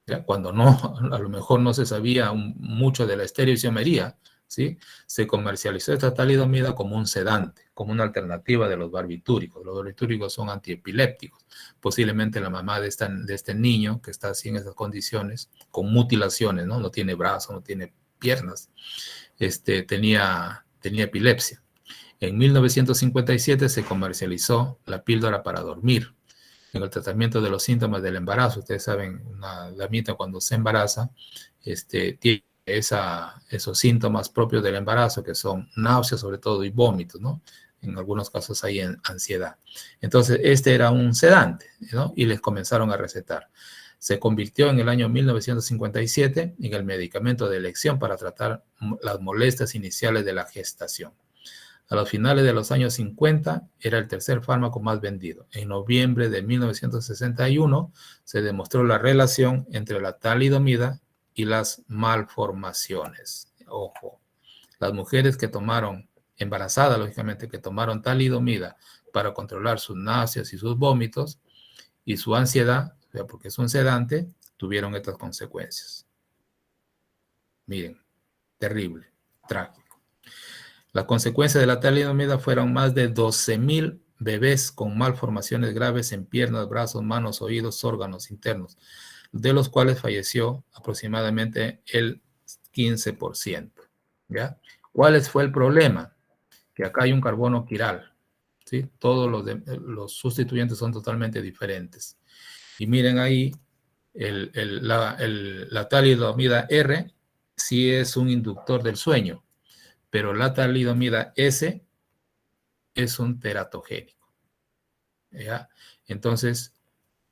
¿ya? Cuando a lo mejor no se sabía mucho de la estereoisomería, ¿sí? Se comercializó esta talidomida como un sedante, como una alternativa de los barbitúricos. Los barbitúricos son antiepilépticos. Posiblemente la mamá de este niño que está así en esas condiciones, con mutilaciones, ¿no? No tiene brazos, no tiene piernas, tenía epilepsia. En 1957 se comercializó la píldora para dormir. En el tratamiento de los síntomas del embarazo, ustedes saben, una damita cuando se embaraza, tiene esos síntomas propios del embarazo, que son náuseas sobre todo y vómitos, ¿no? En algunos casos hay ansiedad. Entonces, este era un sedante, ¿no? Y les comenzaron a recetar. Se convirtió en el año 1957 en el medicamento de elección para tratar las molestias iniciales de la gestación. A los finales de los años 50 era el tercer fármaco más vendido. En noviembre de 1961 se demostró la relación entre la talidomida y las malformaciones. Ojo, las mujeres que tomaron, embarazadas lógicamente, que tomaron talidomida para controlar sus náuseas y sus vómitos y su ansiedad, o sea, porque es un sedante, tuvieron estas consecuencias. Miren, terrible, trágico. Las consecuencias de la talidomida fueron más de 12,000 bebés con malformaciones graves en piernas, brazos, manos, oídos, órganos internos, de los cuales falleció aproximadamente el 15%. ¿Ya? ¿Cuál fue el problema? Que acá hay un carbono quiral, ¿sí? Todos los sustituyentes son totalmente diferentes. Y miren ahí, la talidomida R sí es un inductor del sueño, pero la talidomida S es un teratogénico. ¿Ya? Entonces,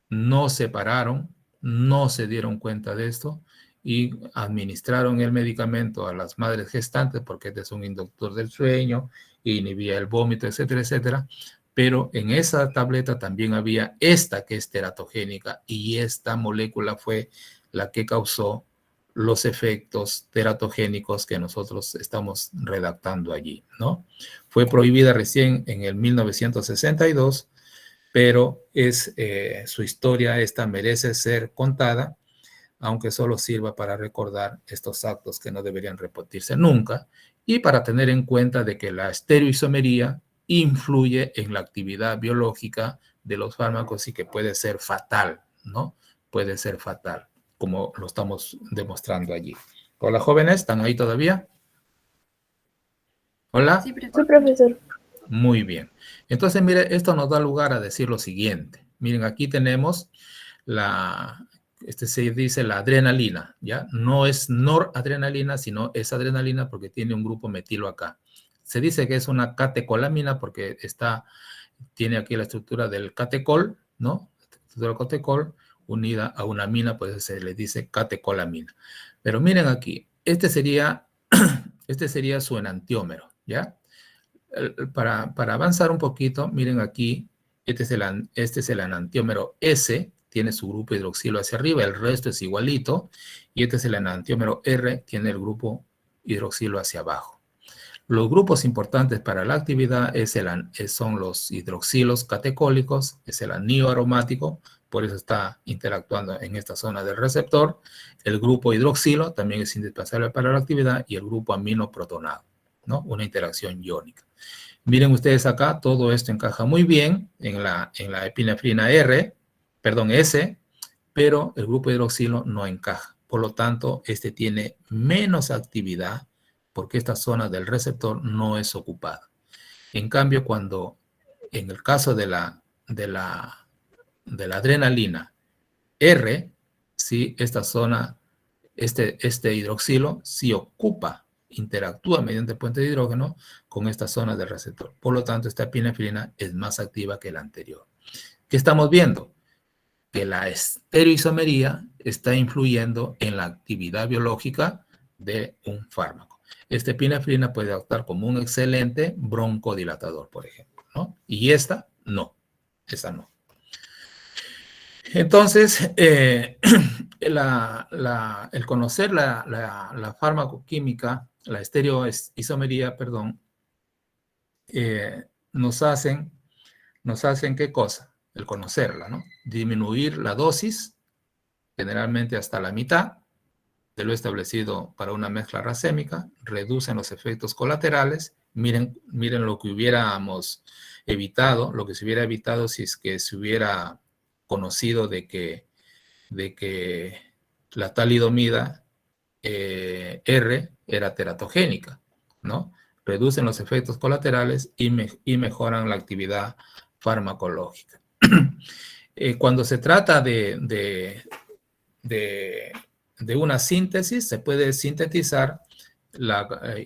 no separaron, no se dieron cuenta de esto y administraron el medicamento a las madres gestantes porque este es un inductor del sueño, inhibía el vómito, etcétera, etcétera. Pero en esa tableta también había esta que es teratogénica y esta molécula fue la que causó los efectos teratogénicos que nosotros estamos redactando allí, ¿no? Fue prohibida recién en el 1962, pero su historia esta merece ser contada, aunque solo sirva para recordar estos actos que no deberían repetirse nunca y para tener en cuenta de que la estereoisomería influye en la actividad biológica de los fármacos y que puede ser fatal, ¿no? Puede ser fatal, como lo estamos demostrando allí. Hola, jóvenes, ¿están ahí todavía? Hola. Sí, Sí, profesor. Muy bien. Entonces, mire, esto nos da lugar a decir lo siguiente. Miren, aquí tenemos se dice la adrenalina, ¿ya? No es noradrenalina, sino es adrenalina porque tiene un grupo metilo acá. Se dice que es una catecolamina porque tiene aquí la estructura del catecol, ¿no? La estructura del catecol unida a una amina, pues se le dice catecolamina. Pero miren aquí, este sería su enantiómero, ¿ya? Para avanzar un poquito, miren aquí, este es el enantiómero S, tiene su grupo hidroxilo hacia arriba, el resto es igualito, y este es el enantiómero R, tiene el grupo hidroxilo hacia abajo. Los grupos importantes para la actividad son los hidroxilos catecólicos, es el anillo aromático, por eso está interactuando en esta zona del receptor. El grupo hidroxilo también es indispensable para la actividad y el grupo amino protonado, ¿no? Una interacción iónica. Miren ustedes acá, todo esto encaja muy bien en la epinefrina S, pero el grupo hidroxilo no encaja. Por lo tanto, este tiene menos actividad porque esta zona del receptor no es ocupada. En cambio, en el caso de la adrenalina R, sí, esta zona, este hidroxilo sí ocupa, interactúa mediante puente de hidrógeno con esta zona del receptor. Por lo tanto, esta epinefrina es más activa que la anterior. ¿Qué estamos viendo? Que la estereoisomería está influyendo en la actividad biológica de un fármaco. Esta epinefrina puede actuar como un excelente broncodilatador, por ejemplo, ¿no? Y esta no, esa no. Entonces, el conocer la farmacoquímica, la estereoisomería, perdón, nos hacen ¿qué cosa? El conocerla, ¿no? Disminuir la dosis, generalmente hasta la mitad de lo establecido para una mezcla racémica, reducen los efectos colaterales. Miren lo que hubiéramos evitado, lo que se hubiera evitado si es que se hubiera conocido de que la talidomida R era teratogénica, ¿no? Reducen los efectos colaterales y mejoran la actividad farmacológica. Cuando se trata de una síntesis, se puede sintetizar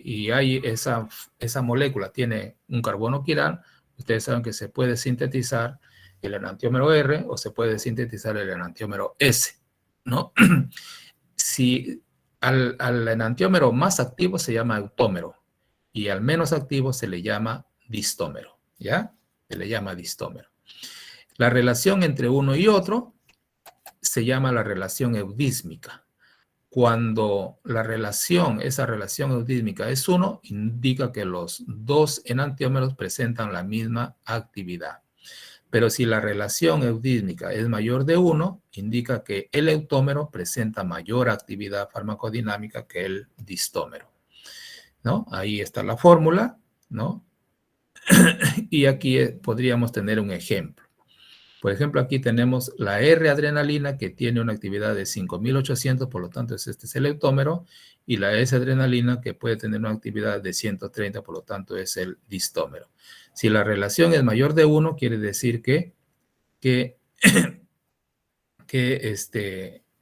y hay esa molécula, tiene un carbono quiral. Ustedes saben que se puede sintetizar el enantiómero R o se puede sintetizar el enantiómero S, ¿no? Si al enantiómero más activo se llama eutómero y al menos activo se le llama distómero, ¿ya? Se le llama distómero. La relación entre uno y otro se llama la relación eudísmica. Cuando esa relación eudísmica es 1, indica que los dos enantiómeros presentan la misma actividad. Pero si la relación eudísmica es mayor de 1, indica que el eutómero presenta mayor actividad farmacodinámica que el distómero, ¿no? Ahí está la fórmula, ¿no? Y aquí podríamos tener un ejemplo. Por ejemplo, aquí tenemos la R-adrenalina que tiene una actividad de 5.800, por lo tanto este es el eutómero, y la S-adrenalina que puede tener una actividad de 130, por lo tanto es el distómero. Si la relación es mayor de 1, quiere decir que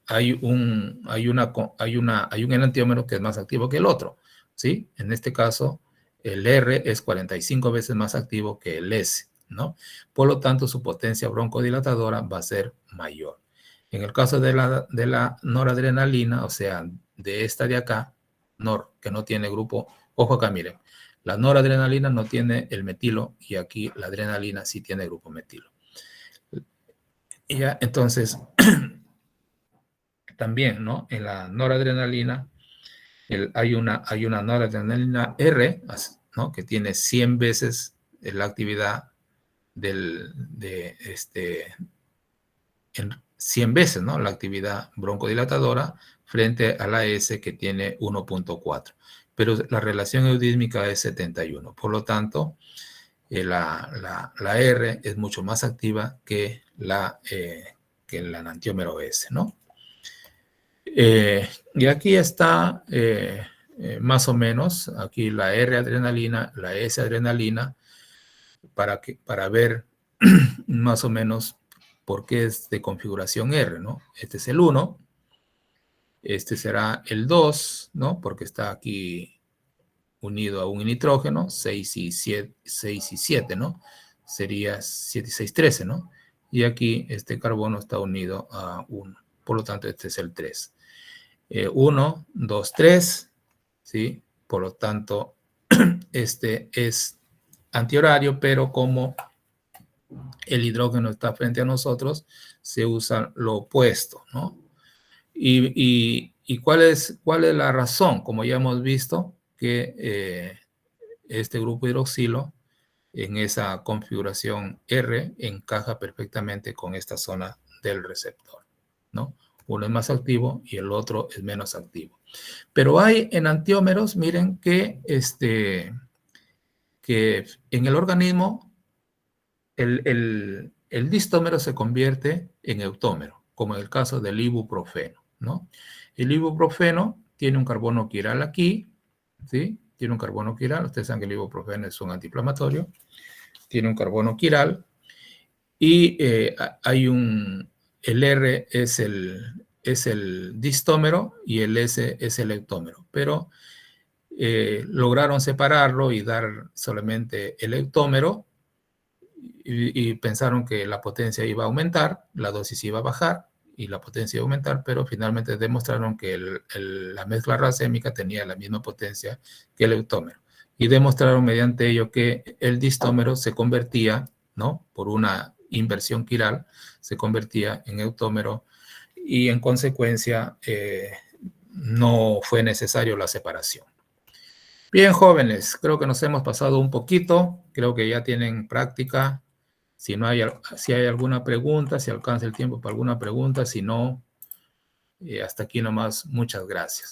hay un enantiómero que es más activo que el otro, ¿sí? En este caso, el R es 45 veces más activo que el S, ¿no? Por lo tanto, su potencia broncodilatadora va a ser mayor. En el caso de la noradrenalina, o sea, de esta de acá, que no tiene grupo, ojo acá, miren, la noradrenalina no tiene el metilo y aquí la adrenalina sí tiene grupo metilo. Y ya, entonces, también, ¿no? En la noradrenalina hay una noradrenalina R, ¿no? Que tiene 100 veces la actividad 100 veces, ¿no? La actividad broncodilatadora frente a la S que tiene 1.4. Pero la relación eudísmica es 71. Por lo tanto, la R es mucho más activa que el enantiómero S, ¿no? Y aquí está más o menos, aquí la R-adrenalina, la S-adrenalina, para ver más o menos por qué es de configuración R, ¿no? Este es el 1, este será el 2, ¿no? Porque está aquí unido a un nitrógeno, 6 y 7, ¿no? Sería 7 y 6, 13, ¿no? Y aquí este carbono está unido a 1. Por lo tanto, este es el 3. 1, 2, 3, ¿sí? Por lo tanto, este es antihorario, pero como el hidrógeno está frente a nosotros, se usa lo opuesto, ¿no? ¿Y cuál es la razón? Como ya hemos visto, que este grupo hidroxilo en esa configuración R encaja perfectamente con esta zona del receptor, ¿no? Uno es más activo y el otro es menos activo. Pero hay enantiómeros, miren, que en el organismo el distómero se convierte en eutómero, como en el caso del ibuprofeno, ¿no? El ibuprofeno tiene un carbono quiral aquí, ¿sí? Tiene un carbono quiral, ustedes saben que el ibuprofeno es un antiinflamatorio, tiene un carbono quiral, y el R es el distómero y el S es el eutómero, pero lograron separarlo y dar solamente el eutómero, y pensaron que la potencia iba a aumentar, la dosis iba a bajar y la potencia iba a aumentar, pero finalmente demostraron que la mezcla racémica tenía la misma potencia que el eutómero. Y demostraron mediante ello que el distómero se convertía, ¿no? Por una inversión quiral, se convertía en eutómero y en consecuencia no fue necesario la separación. Bien, jóvenes, creo que nos hemos pasado un poquito, creo que ya tienen práctica. Si hay alguna pregunta, si alcanza el tiempo para alguna pregunta, si no, hasta aquí nomás, muchas gracias.